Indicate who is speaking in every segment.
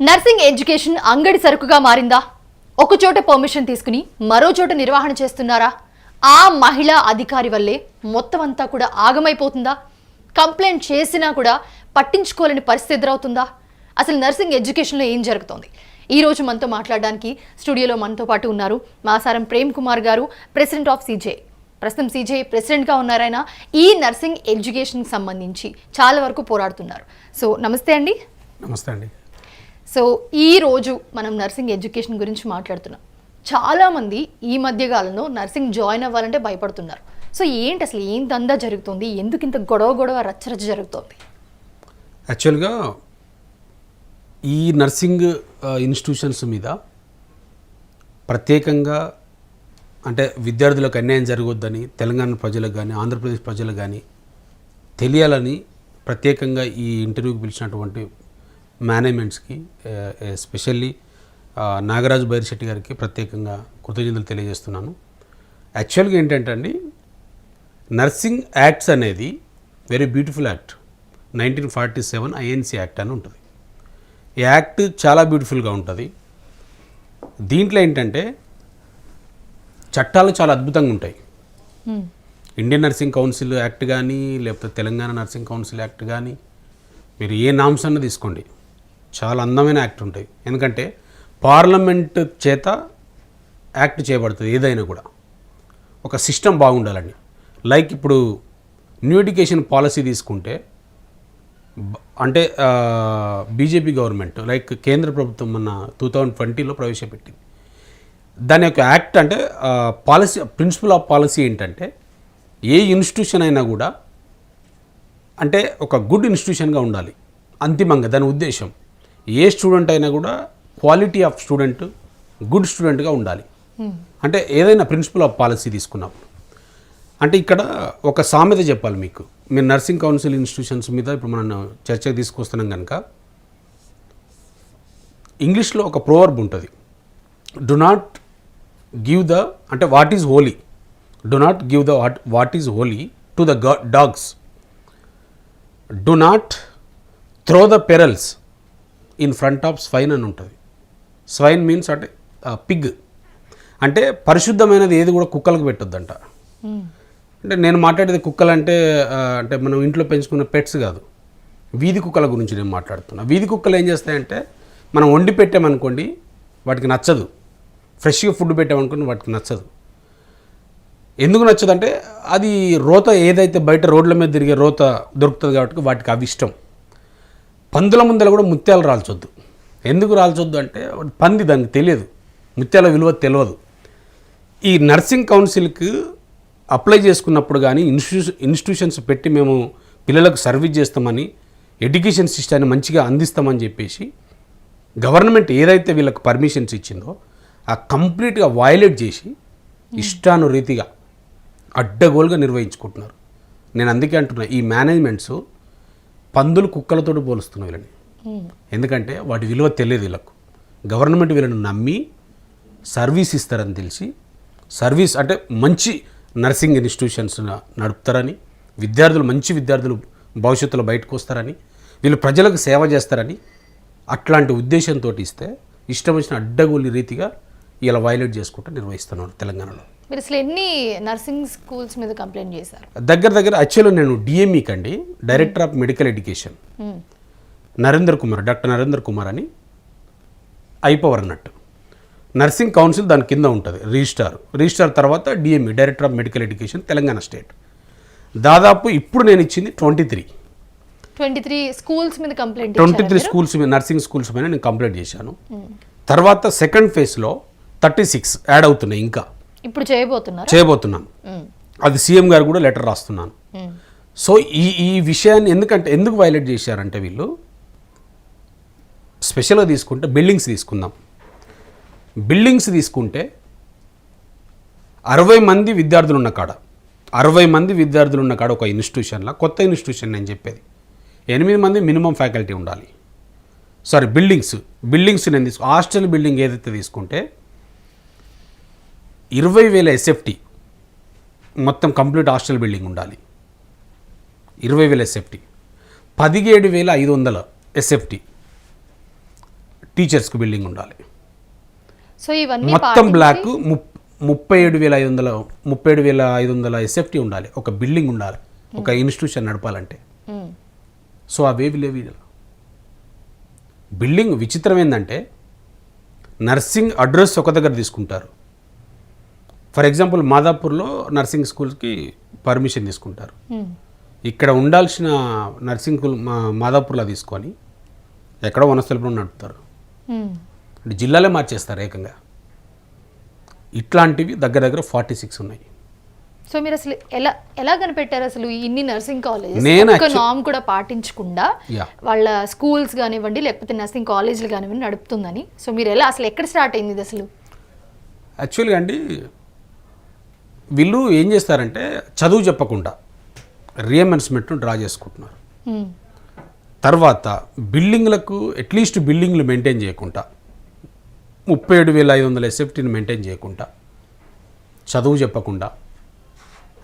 Speaker 1: Nursing education అంగడి సరుకుగా మారిందా? ఒక చోట పర్మిషన్ తీసుకుని మరో చోట నిర్వహణ చేస్తున్నారా? ఆ మహిళా అధికారి వల్లే మొత్తం అంతా కూడా ఆగమైపోతుందా? కంప్లైంట్ చేసినా కూడా పట్టించుకోలేని పరిస్థితి ఎదురవుతుందా? అసలు నర్సింగ్ ఎడ్యుకేషన్లో ఏం జరుగుతోంది? ఈ రోజు మనతో మాట్లాడడానికి స్టూడియోలో మనతో పాటు ఉన్నారు మాసారం ప్రేమ్ కుమార్ గారు, ప్రెసిడెంట్ ఆఫ్ సీజే. ప్రస్తుతం సీజే ప్రెసిడెంట్గా ఉన్నారైనా ఈ నర్సింగ్ ఎడ్యుకేషన్కి సంబంధించి చాలా వరకు పోరాడుతున్నారు. సో నమస్తే అండి.
Speaker 2: నమస్తే అండి.
Speaker 1: సో ఈ రోజు మనం నర్సింగ్ ఎడ్యుకేషన్ గురించి మాట్లాడుతున్నాం. చాలామంది ఈ మధ్య కాలంలో నర్సింగ్ జాయిన్ అవ్వాలంటే భయపడుతున్నారు. సో ఏంటి అసలు ఏం దందా జరుగుతుంది? ఎందుకు ఇంత గొడవ రచ్చరచ్చ జరుగుతుంది?
Speaker 2: యాక్చువల్గా ఈ నర్సింగ్ ఇన్స్టిట్యూషన్స్ మీద ప్రత్యేకంగా అంటే విద్యార్థులకు అన్యాయం జరగొద్దని తెలంగాణ ప్రజలకు కానీ ఆంధ్రప్రదేశ్ ప్రజలకు కానీ తెలియాలని ప్రత్యేకంగా ఈ ఇంటర్వ్యూకి పిలిచినటువంటి మేనేజ్మెంట్స్కి ఎస్పెషల్లీ నాగరాజు బైరిశెట్టి గారికి ప్రత్యేకంగా కృతజ్ఞతలు తెలియజేస్తున్నాను. యాక్చువల్గా ఏంటంటే అండి, నర్సింగ్ యాక్ట్స్ అనేది very beautiful act. 1947 INC act అని ఉంటుంది. ఈ యాక్ట్ చాలా బ్యూటిఫుల్గా ఉంటుంది. దీంట్లో ఏంటంటే చట్టాలు చాలా అద్భుతంగా ఉంటాయి. ఇండియన్ నర్సింగ్ కౌన్సిల్ యాక్ట్ కానీ లేకపోతే తెలంగాణ నర్సింగ్ కౌన్సిల్ యాక్ట్ కానీ మీరు ఏ నామ్స్ అన్న తీసుకోండి, చాలా అందమైన యాక్ట్ ఉంటాయి. ఎందుకంటే పార్లమెంట్ చేత యాక్ట్ చేయబడుతుంది. ఏదైనా కూడా ఒక సిస్టమ్ బాగుండాలని. లైక్ ఇప్పుడు న్యూ ఎడ్యుకేషన్ పాలసీ తీసుకుంటే అంటే బీజేపీ గవర్నమెంట్ లైక్ కేంద్ర ప్రభుత్వం మన 2020లో ప్రవేశపెట్టింది. దాని యొక్క యాక్ట్ అంటే పాలసీ, ప్రిన్సిపల్ ఆఫ్ పాలసీ ఏంటంటే ఏ ఇన్స్టిట్యూషన్ అయినా కూడా అంటే ఒక గుడ్ ఇన్స్టిట్యూషన్గా ఉండాలి. అంతిమంగా దాని ఉద్దేశం ఏ స్టూడెంట్ అయినా కూడా క్వాలిటీ ఆఫ్ స్టూడెంట్, గుడ్ స్టూడెంట్గా ఉండాలి. అంటే ఏదైనా ప్రిన్సిపల్ ఆఫ్ పాలసీ తీసుకున్నప్పుడు అంటే ఇక్కడ ఒక సామెత చెప్పాలి మీకు. మీరు నర్సింగ్ కౌన్సిల్ ఇన్స్టిట్యూషన్స్ మీద ఇప్పుడు మనం చర్చకు తీసుకొస్తున్నాం కనుక ఇంగ్లీష్లో ఒక ప్రోవర్బ్ ఉంటుంది. డు నాట్ గివ్ ద అంటే what is Holi, do not give the what is Holi to the dogs, do not throw the pearls in front of swine అని ఉంటుంది. స్వైన్ మీన్స్ అంటే పిగ్. అంటే పరిశుద్ధమైనది ఏది కూడా కుక్కలకు పెట్టొద్దంట. అంటే నేను మాట్లాడేది కుక్కలు అంటే అంటే మనం ఇంట్లో పెంచుకున్న పెట్స్ కాదు, వీధి కుక్కల గురించి నేను మాట్లాడుతున్నా. వీధి కుక్కలు ఏం చేస్తాయంటే మనం వండి పెట్టామనుకోండి వాటికి నచ్చదు, ఫ్రెష్గా ఫుడ్ పెట్టామనుకోండి వాటికి నచ్చదు. ఎందుకు నచ్చదు అంటే అది రోత ఏదైతే బయట రోడ్ల మీద తిరిగే రోత దొరుకుతుంది కాబట్టి వాటికి అవి ఇష్టం. పందుల ముందర కూడా ముత్యాలు రాల్చొద్దు. ఎందుకు రాల్చొద్దు అంటే పంది, దానికి తెలియదు, ముత్యాల విలువ తెలియదు. ఈ నర్సింగ్ కౌన్సిల్కి అప్లై చేసుకున్నప్పుడు కానీ ఇన్స్టిట్యూషన్స్ పెట్టి మేము పిల్లలకు సర్వీస్ చేస్తామని, ఎడ్యుకేషన్ సిస్టాన్ని మంచిగా అందిస్తామని చెప్పేసి గవర్నమెంట్ ఏదైతే వీళ్ళకి పర్మిషన్స్ ఇచ్చిందో ఆ కంప్లీట్గా వయలేట్ చేసి ఇష్టానురీతిగా అడ్డగోలుగా నిర్వహించుకుంటున్నారు. నేను అందుకే అంటున్నా, ఈ మేనేజ్మెంట్స్ పందులు కుక్కలతో పోలుస్తున్నాయి వీళ్ళని. ఎందుకంటే వాటి విలువ తెలియదు వీళ్ళకు. గవర్నమెంట్ వీళ్ళని నమ్మి సర్వీస్ ఇస్తారని తెలిసి, సర్వీస్ అంటే మంచి నర్సింగ్ ఇన్స్టిట్యూషన్స్ నడుపుతారని, విద్యార్థులు మంచి విద్యార్థులు భవిష్యత్తులో బయటకు వస్తారని, వీళ్ళు ప్రజలకు సేవ చేస్తారని అట్లాంటి ఉద్దేశంతో ఇస్తే ఇష్టం వచ్చిన అడ్డగోలి రీతిగా ఇలా వైలేట్ చేసుకుంటూ నిర్వహిస్తున్నాను తెలంగాణలో.
Speaker 1: మీరు అసలు ఎన్ని నర్సింగ్ స్కూల్స్ మీద కంప్లైంట్ చేశారు?
Speaker 2: దగ్గర యాక్చువల్గా నేను డిఎంఈ కండి, director of medical education Narendra Kumar, doctor Narendra Kumar అని అయిపోవర్ అన్నట్టు. నర్సింగ్ కౌన్సిల్ దాని కింద ఉంటుంది, రిజిస్టార్ తర్వాత DME, director of medical education Telangana state. దాదాపు ఇప్పుడు నేను ఇచ్చింది 23
Speaker 1: స్కూల్స్ మీద కంప్లైంట్.
Speaker 2: 23 స్కూల్స్ మీద, నర్సింగ్ స్కూల్స్ మీద నేను కంప్లైంట్ చేశాను. తర్వాత సెకండ్ ఫేజ్లో 36 యాడ్ అవుతున్నాయి. ఇంకా
Speaker 1: ఇప్పుడు చేయబోతున్నాను.
Speaker 2: అది సీఎం గారు కూడా లెటర్ రాస్తున్నాను. సో ఈ విషయాన్ని ఎందుకు వైలేట్ చేశారంటే వీళ్ళు స్పెషల్గా తీసుకుంటే బిల్డింగ్స్ తీసుకుందాం. బిల్డింగ్స్ తీసుకుంటే 60 మంది విద్యార్థులు ఉన్న కాడ, 60 మంది విద్యార్థులు ఉన్న కాడ ఒక ఇన్స్టిట్యూషన్లో, కొత్త ఇన్స్టిట్యూషన్ నేను చెప్పేది 8 మంది మినిమం ఫ్యాకల్టీ ఉండాలి. సారీ, బిల్డింగ్స్ నేను హాస్టల్ బిల్డింగ్ ఏదైతే తీసుకుంటే 20,000 ఎస్ఎఫ్టీ మొత్తం కంప్లీట్ హాస్టల్ బిల్డింగ్ ఉండాలి. 20,000 ఎస్ఎఫ్టీ, 17,500 ఎస్ఎఫ్టీ, టీచర్స్కి బిల్డింగ్ ఉండాలి.
Speaker 1: సో ఇవన్నీ
Speaker 2: మొత్తం బ్లాక్ 37,500 ఎస్ఎఫ్టీ ఉండాలి. ఒక బిల్డింగ్ ఉండాలి ఒక ఇన్స్టిట్యూషన్ నడపాలంటే. సో అవేవి లేవు. బిల్డింగ్ విచిత్రం ఏంటంటే నర్సింగ్ అడ్రస్ ఒక దగ్గర తీసుకుంటారు. ఫర్ ఎగ్జాంపుల్ మాదాపూర్లో నర్సింగ్ స్కూల్స్కి పర్మిషన్ తీసుకుంటారు. ఇక్కడ ఉండాల్సిన నర్సింగ్ స్కూల్ మాదాపూర్లో తీసుకొని ఎక్కడో వనస్థలిపురం నడుపుతారు. అంటే జిల్లాలే మార్చేస్తారు ఏకంగా. ఇట్లాంటివి దగ్గర దగ్గర 46 ఉన్నాయి.
Speaker 1: సో మీరు అసలు ఎలా కనిపెట్టారు అసలు ఇన్ని నర్సింగ్ కాలేజెస్ ఒక నామ్ కూడా పాటించకుండా వాళ్ళ స్కూల్స్ కానివ్వండి లేకపోతే నర్సింగ్ కాలేజీలు కానివ్వండి నడుపుతుందని? సో మీరు అసలు ఎక్కడ స్టార్ట్ అయింది ఇది అసలు?
Speaker 2: యాక్చువల్గా అండి వీళ్ళు ఏం చేస్తారంటే చదువు చెప్పకుండా రియంబర్స్మెంట్ డ్రా చేసుకుంటున్నారు. తర్వాత బిల్డింగ్లకు అట్లీస్ట్ బిల్డింగ్లు మెయింటైన్ చేయకుండా 37,500 ఎస్ఎఫ్టీని మెయింటైన్ చేయకుండా చదువు చెప్పకుండా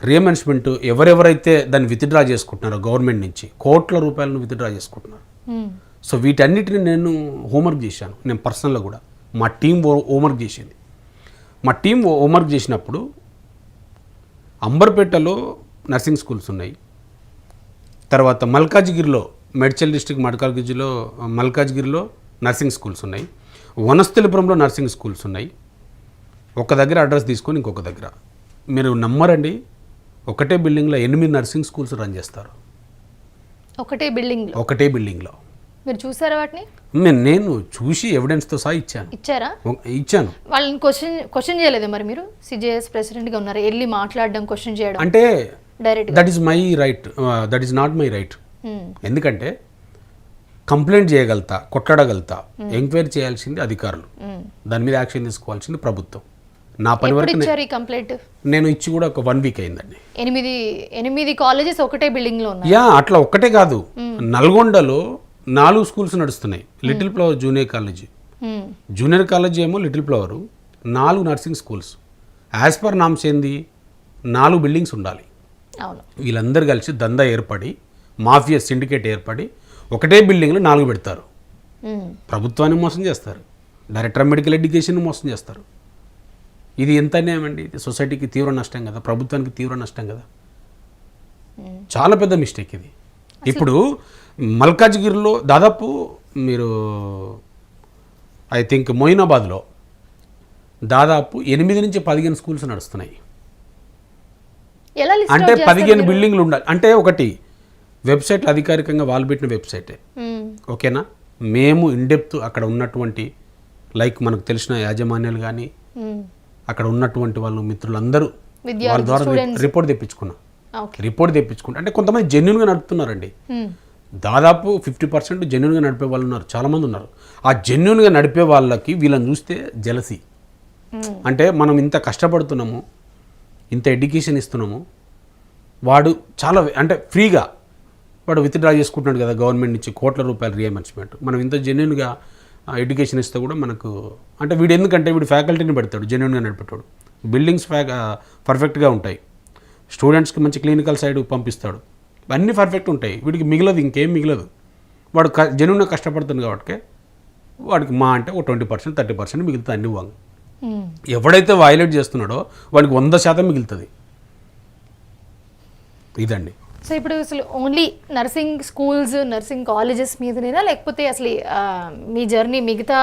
Speaker 2: రియంబర్స్మెంట్ ఎవరెవరైతే దాన్ని విత్డ్రా చేసుకుంటున్నారో గవర్నమెంట్ నుంచి కోట్ల రూపాయలను విత్డ్రా చేసుకుంటున్నారు. సో వీటన్నిటిని నేను హోంవర్క్ చేశాను. నేను పర్సనల్గా కూడా మా టీం హోంవర్క్ చేసింది. మా టీం హోంవర్క్ చేసినప్పుడు అంబర్పేటలో నర్సింగ్ స్కూల్స్ ఉన్నాయి. తర్వాత మల్కాజ్గిరిలో మేడ్చల్ డిస్ట్రిక్ట్ మల్కాజ్గిరిలో నర్సింగ్ స్కూల్స్ ఉన్నాయి. వనస్థలిపురంలో నర్సింగ్ స్కూల్స్ ఉన్నాయి. ఒక దగ్గర అడ్రస్ తీసుకొని ఇంకొక దగ్గర మీరు నమ్మరండి ఒకటే బిల్డింగ్లో 8 నర్సింగ్ స్కూల్స్ రన్ చేస్తారు.
Speaker 1: ఒకటే బిల్డింగ్లో మీరు చూసారా వాటిని?
Speaker 2: నేను చూసి ఎవిడెన్స్తో సహా ఇచ్చాను.
Speaker 1: వాళ్ళని క్వశ్చన్ చేయలేదు మరి మీరు? సిజేఎస్ ప్రెసిడెంట్గా ఉన్నారు, వెళ్ళి మాట్లాడడం క్వశ్చన్ చేయడం
Speaker 2: అంటే
Speaker 1: direct
Speaker 2: that is my right, that is not my right. ఎందుకంటే కంప్లైంట్ చేయగలుగుతా, కొట్లాడగలుగుతా, ఎంక్వైరీ చేయాల్సింది అధికారులు, దాని మీద యాక్షన్ తీసుకోవాల్సింది ప్రభుత్వం. నా పని వరకు
Speaker 1: కంప్లైంట్
Speaker 2: నేను ఇచ్చి కూడా ఒక 1 వీక్ అయిందండి.
Speaker 1: 8 కాలేజెస్ ఒకటే బిల్డింగ్ లో ఉన్నాయి.
Speaker 2: అట్లా ఒక్కటే కాదు, నల్గొండలో 4 స్కూల్స్ నడుస్తున్నాయి. లిటిల్ ఫ్లవర్ జూనియర్ కాలేజ్ ఏమో little flower, 4 nursing schools. As per norms ఏంది 4 బిల్డింగ్స్ ఉండాలి. వీళ్ళందరూ కలిసి దందా ఏర్పడి మాఫియా సిండికేట్ ఏర్పడి ఒకటే బిల్డింగ్లో 4 పెడతారు. ప్రభుత్వాన్ని మోసం చేస్తారు, డైరెక్టర్ ఆఫ్ మెడికల్ ఎడ్యుకేషన్ మోసం చేస్తారు. ఇది ఎంత అన్యాయం అండి. ఇది సొసైటీకి తీవ్ర నష్టం కదా, ప్రభుత్వానికి తీవ్ర నష్టం కదా. చాలా పెద్ద మిస్టేక్ ఇది. ఇప్పుడు మల్కాజ్గిరిలో దాదాపు మీరు ఐ థింక్ మొయినాబాద్లో దాదాపు 8 నుంచి 15 స్కూల్స్ నడుస్తున్నాయి. అంటే 15 బిల్డింగ్లు ఉండాలి. అంటే ఒకటి వెబ్సైట్లు అధికారికంగా వాళ్ళు పెట్టిన వెబ్సైటే, ఓకేనా. మేము ఇన్డెప్త్ అక్కడ ఉన్నటువంటి లైక్ మనకు తెలిసిన యాజమాన్యాలు కానీ అక్కడ ఉన్నటువంటి వాళ్ళు మిత్రులందరూ వాళ్ళ ద్వారా రిపోర్ట్ తెప్పించుకున్నాం. అంటే కొంతమంది జెన్యున్గా నడుపుతున్నారండి. దాదాపు 50% జెన్యున్గా నడిపే వాళ్ళు ఉన్నారు, చాలామంది ఉన్నారు. ఆ జెన్యున్గా నడిపే వాళ్ళకి వీళ్ళని చూస్తే జలసి. అంటే మనం ఇంత కష్టపడుతున్నాము, ఇంత ఎడ్యుకేషన్ ఇస్తున్నాము, వాడు చాలా అంటే ఫ్రీగా వాడు విత్డ్రా చేసుకుంటున్నాడు కదా గవర్నమెంట్ నుంచి కోట్ల రూపాయల రియంబర్స్మెంట్. మనం ఇంత జెన్యున్గా ఎడ్యుకేషన్ ఇస్తే కూడా మనకు అంటే వీడు ఎందుకంటే వీడు ఫ్యాకల్టీని పెడతాడు, జెన్యున్గా నడిపెట్టాడు. బిల్డింగ్స్ పర్ఫెక్ట్గా ఉంటాయి, స్టూడెంట్స్కి మంచి క్లినికల్ సైడ్ పంపిస్తాడు, అన్నీ పర్ఫెక్ట్ ఉంటాయి. వీడికి మిగలదు, ఇంకేం మిగలదు. వాడు జెన్యున్గా కష్టపడుతుంది కాబట్టి వాడికి మా అంటే ఒక 20% 30% మిగులుతుంది అన్ని వాంగ్. ఎవడైతే వైలేట్ చేస్తున్నాడో వాడికి 100% మిగులుతుంది. ఇదండి.
Speaker 1: సో ఇప్పుడు అసలు only nursing schools nursing colleges మీదనేనా లేకపోతే అసలు మీ జర్నీ మిగతా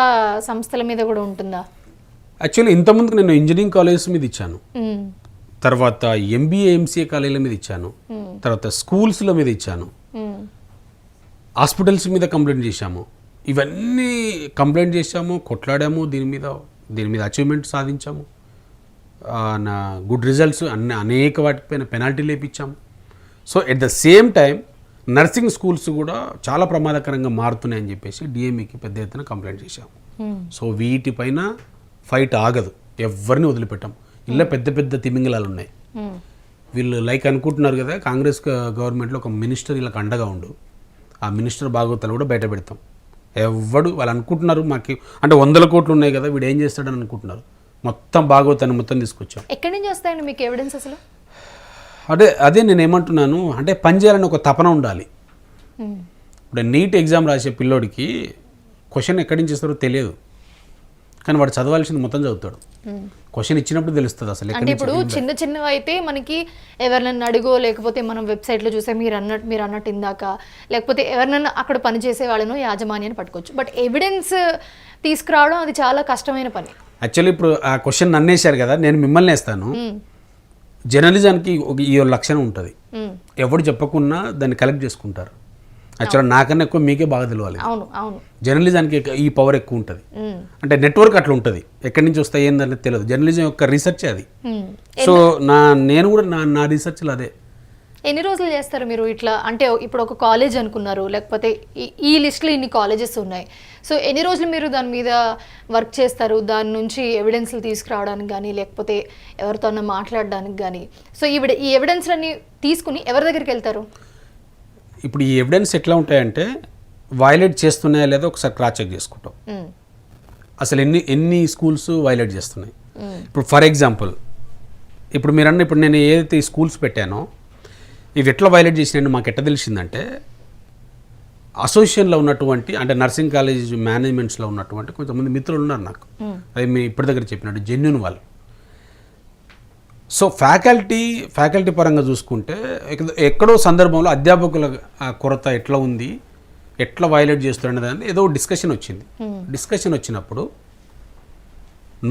Speaker 1: సంస్థల మీద కూడా ఉంటుందా?
Speaker 2: యాక్చువల్లీ ఇంతకుముందుకు నేను ఇంజనీరింగ్ కాలేజెస్ మీద ఇచ్చాను, తర్వాత MBA MCA కాలేజీల మీద ఇచ్చాను, తర్వాత స్కూల్స్ల మీద ఇచ్చాను, హాస్పిటల్స్ మీద కంప్లైంట్ చేశాము. ఇవన్నీ కంప్లైంట్ చేశాము, కొట్లాడాము, దీని మీద అచీవ్మెంట్ సాధించాము, నా గుడ్ రిజల్ట్స్ అనేక వాటిపైన పెనాల్టీలు వేయించాము. So at the same time nursing schools కూడా చాలా ప్రమాదకరంగా మారుతున్నాయని చెప్పేసి DMEకి పెద్ద ఎత్తున కంప్లైంట్ చేశాము. సో వీటిపైన ఫైట్ ఆగదు, ఎవరిని వదిలిపెట్టాం. ఇలా పెద్ద పెద్ద తిమింగలాలు ఉన్నాయి. వీళ్ళు లైక్ అనుకుంటున్నారు కదా కాంగ్రెస్ గవర్నమెంట్లో ఒక మినిస్టర్ వీళ్ళకి అండగా ఉండు, ఆ మినిస్టర్ భాగవతాలు కూడా బయట పెడతాం. ఎవడు వాళ్ళు అనుకుంటున్నారు మాకు అంటే 100 కోట్లు ఉన్నాయి కదా వీడు ఏం చేస్తాడని అనుకుంటున్నారు. మొత్తం భాగవతాన్ని మొత్తం తీసుకొచ్చాం.
Speaker 1: ఎక్కడి నుంచి వస్తాయండి మీకు ఎవిడెన్స్ అసలు?
Speaker 2: అదే నేను ఏమంటున్నాను అంటే పని చేయాలని ఒక తపన ఉండాలి. ఇప్పుడు నీట్ ఎగ్జామ్ రాసే పిల్లోడికి క్వశ్చన్ ఎక్కడి నుంచి ఇస్తారో తెలియదు, కానీ వాడు చదవాల్సింది మొత్తం చదువుతాడు. క్వశ్చన్ ఇచ్చినప్పుడు తెలుస్తుంది అసలు
Speaker 1: అంటే ఇప్పుడు చిన్న చిన్నవి అయితే మనకి ఎవరినన్నా అడుగో, లేకపోతే మనం వెబ్సైట్లో చూసే మీరు అన్నట్టు ఇందాక, లేకపోతే ఎవరినన్నా అక్కడ పనిచేసే వాళ్ళను యాజమాన్యాన్ని పట్టుకోవచ్చు. బట్ ఎవిడెన్స్ తీసుకురావడం అది చాలా కష్టమైన పని.
Speaker 2: యాక్చువల్లీ ఇప్పుడు ఆ క్వశ్చన్ నన్నేసారు కదా, నేను మిమ్మల్ని వేస్తాను. జర్నలిజానికి ఈ లక్షణం ఉంటుంది, ఎవడు చెప్పకున్నా దాన్ని కలెక్ట్ చేసుకుంటారు. యాక్చువల్గా నాకన్నా ఎక్కువ మీకే బాగా తెలియాలి.
Speaker 1: అవును అవును,
Speaker 2: జర్నలిజానికి ఈ పవర్ ఎక్కువ ఉంటుంది. అంటే నెట్వర్క్ అట్లా ఉంటుంది, ఎక్కడి నుంచి వస్తాయి ఏందనేది తెలియదు. జర్నలిజం యొక్క రీసెర్చ్ అది. సో నేను కూడా నా రీసెర్చ్లో అదే.
Speaker 1: ఎన్ని రోజులు చేస్తారు మీరు ఇట్లా? అంటే ఇప్పుడు ఒక కాలేజ్ అనుకున్నారు, లేకపోతే ఈ లిస్ట్లో ఇన్ని కాలేజెస్ ఉన్నాయి. సో ఎన్ని రోజులు మీరు దాని మీద వర్క్ చేస్తారు? దాని నుంచి ఎవిడెన్స్లు తీసుకురావడానికి కానీ, లేకపోతే ఎవరితో మాట్లాడడానికి కానీ. సో ఈ ఎవిడెన్స్లన్నీ తీసుకుని ఎవరి దగ్గరికి వెళ్తారు?
Speaker 2: ఇప్పుడు ఈ ఎవిడెన్స్ ఎట్లా ఉంటాయంటే, వైలేట్ చేస్తున్నాయా లేదా ఒకసారి క్రాస్ చెక్ చేసుకుంటాం. అసలు ఎన్ని స్కూల్స్ వైలేట్ చేస్తున్నాయి. ఇప్పుడు ఫర్ ఎగ్జాంపుల్, ఇప్పుడు ఇప్పుడు నేను ఏదైతే ఈ స్కూల్స్ పెట్టానో ఇవి ఎట్లా వైలేట్ చేసినాయని మాకు ఎట్లా తెలిసిందంటే, అసోసియేషన్లో ఉన్నటువంటి, అంటే నర్సింగ్ కాలేజ్ మేనేజ్మెంట్స్లో ఉన్నటువంటి కొంతమంది మిత్రులు ఉన్నారు నాకు. అది మీ ఇప్పటి దగ్గర చెప్పినట్టు జెన్యూన్ వాళ్ళు. సో ఫ్యాకల్టీ పరంగా చూసుకుంటే ఎక్కడో సందర్భంలో అధ్యాపకుల కొరత ఎట్లా ఉంది, ఎట్లా వైలేట్ చేస్తున్నారు దాన్ని ఏదో డిస్కషన్ వచ్చింది. డిస్కషన్ వచ్చినప్పుడు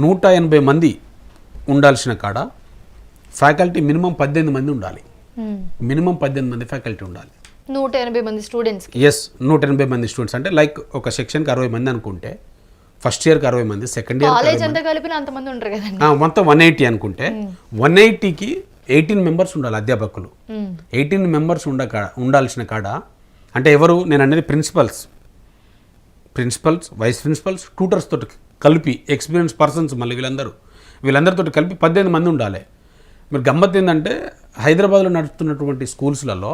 Speaker 2: 180 మంది ఉండాల్సిన కాడ ఫ్యాకల్టీ మినిమం 18 మంది ఉండాలి. మినిమం 18 మంది ఫ్యాకల్టీ ఉండాలి.
Speaker 1: 180 మంది స్టూడెంట్స్.
Speaker 2: ఎస్, 180 మంది స్టూడెంట్స్. అంటే లైక్ ఒక సెక్షన్కి 60 మంది అనుకుంటే, ఫస్ట్ ఇయర్కి 60 మంది, సెకండ్ ఇయర్
Speaker 1: కాలేజ్ అంతా కలిపిన అంతమంది ఉంటారు కదండి.
Speaker 2: మొత్తం 180 అనుకుంటే 180కి 18 మెంబర్స్ ఉండాలి అధ్యాపకులు. 18 మెంబర్స్ ఉండాల్సిన కాడ, అంటే ఎవరు నేను అనేది ప్రిన్సిపల్స్, వైస్ ప్రిన్సిపల్స్, ట్యూటర్స్ తోటి కలిపి ఎక్స్పీరియన్స్ పర్సన్స్, మళ్ళీ వీళ్ళందరితో కలిపి 18 మంది ఉండాలి. మీరు గమ్మత్ ఏంటంటే, హైదరాబాద్లో నడుస్తున్నటువంటి స్కూల్స్లలో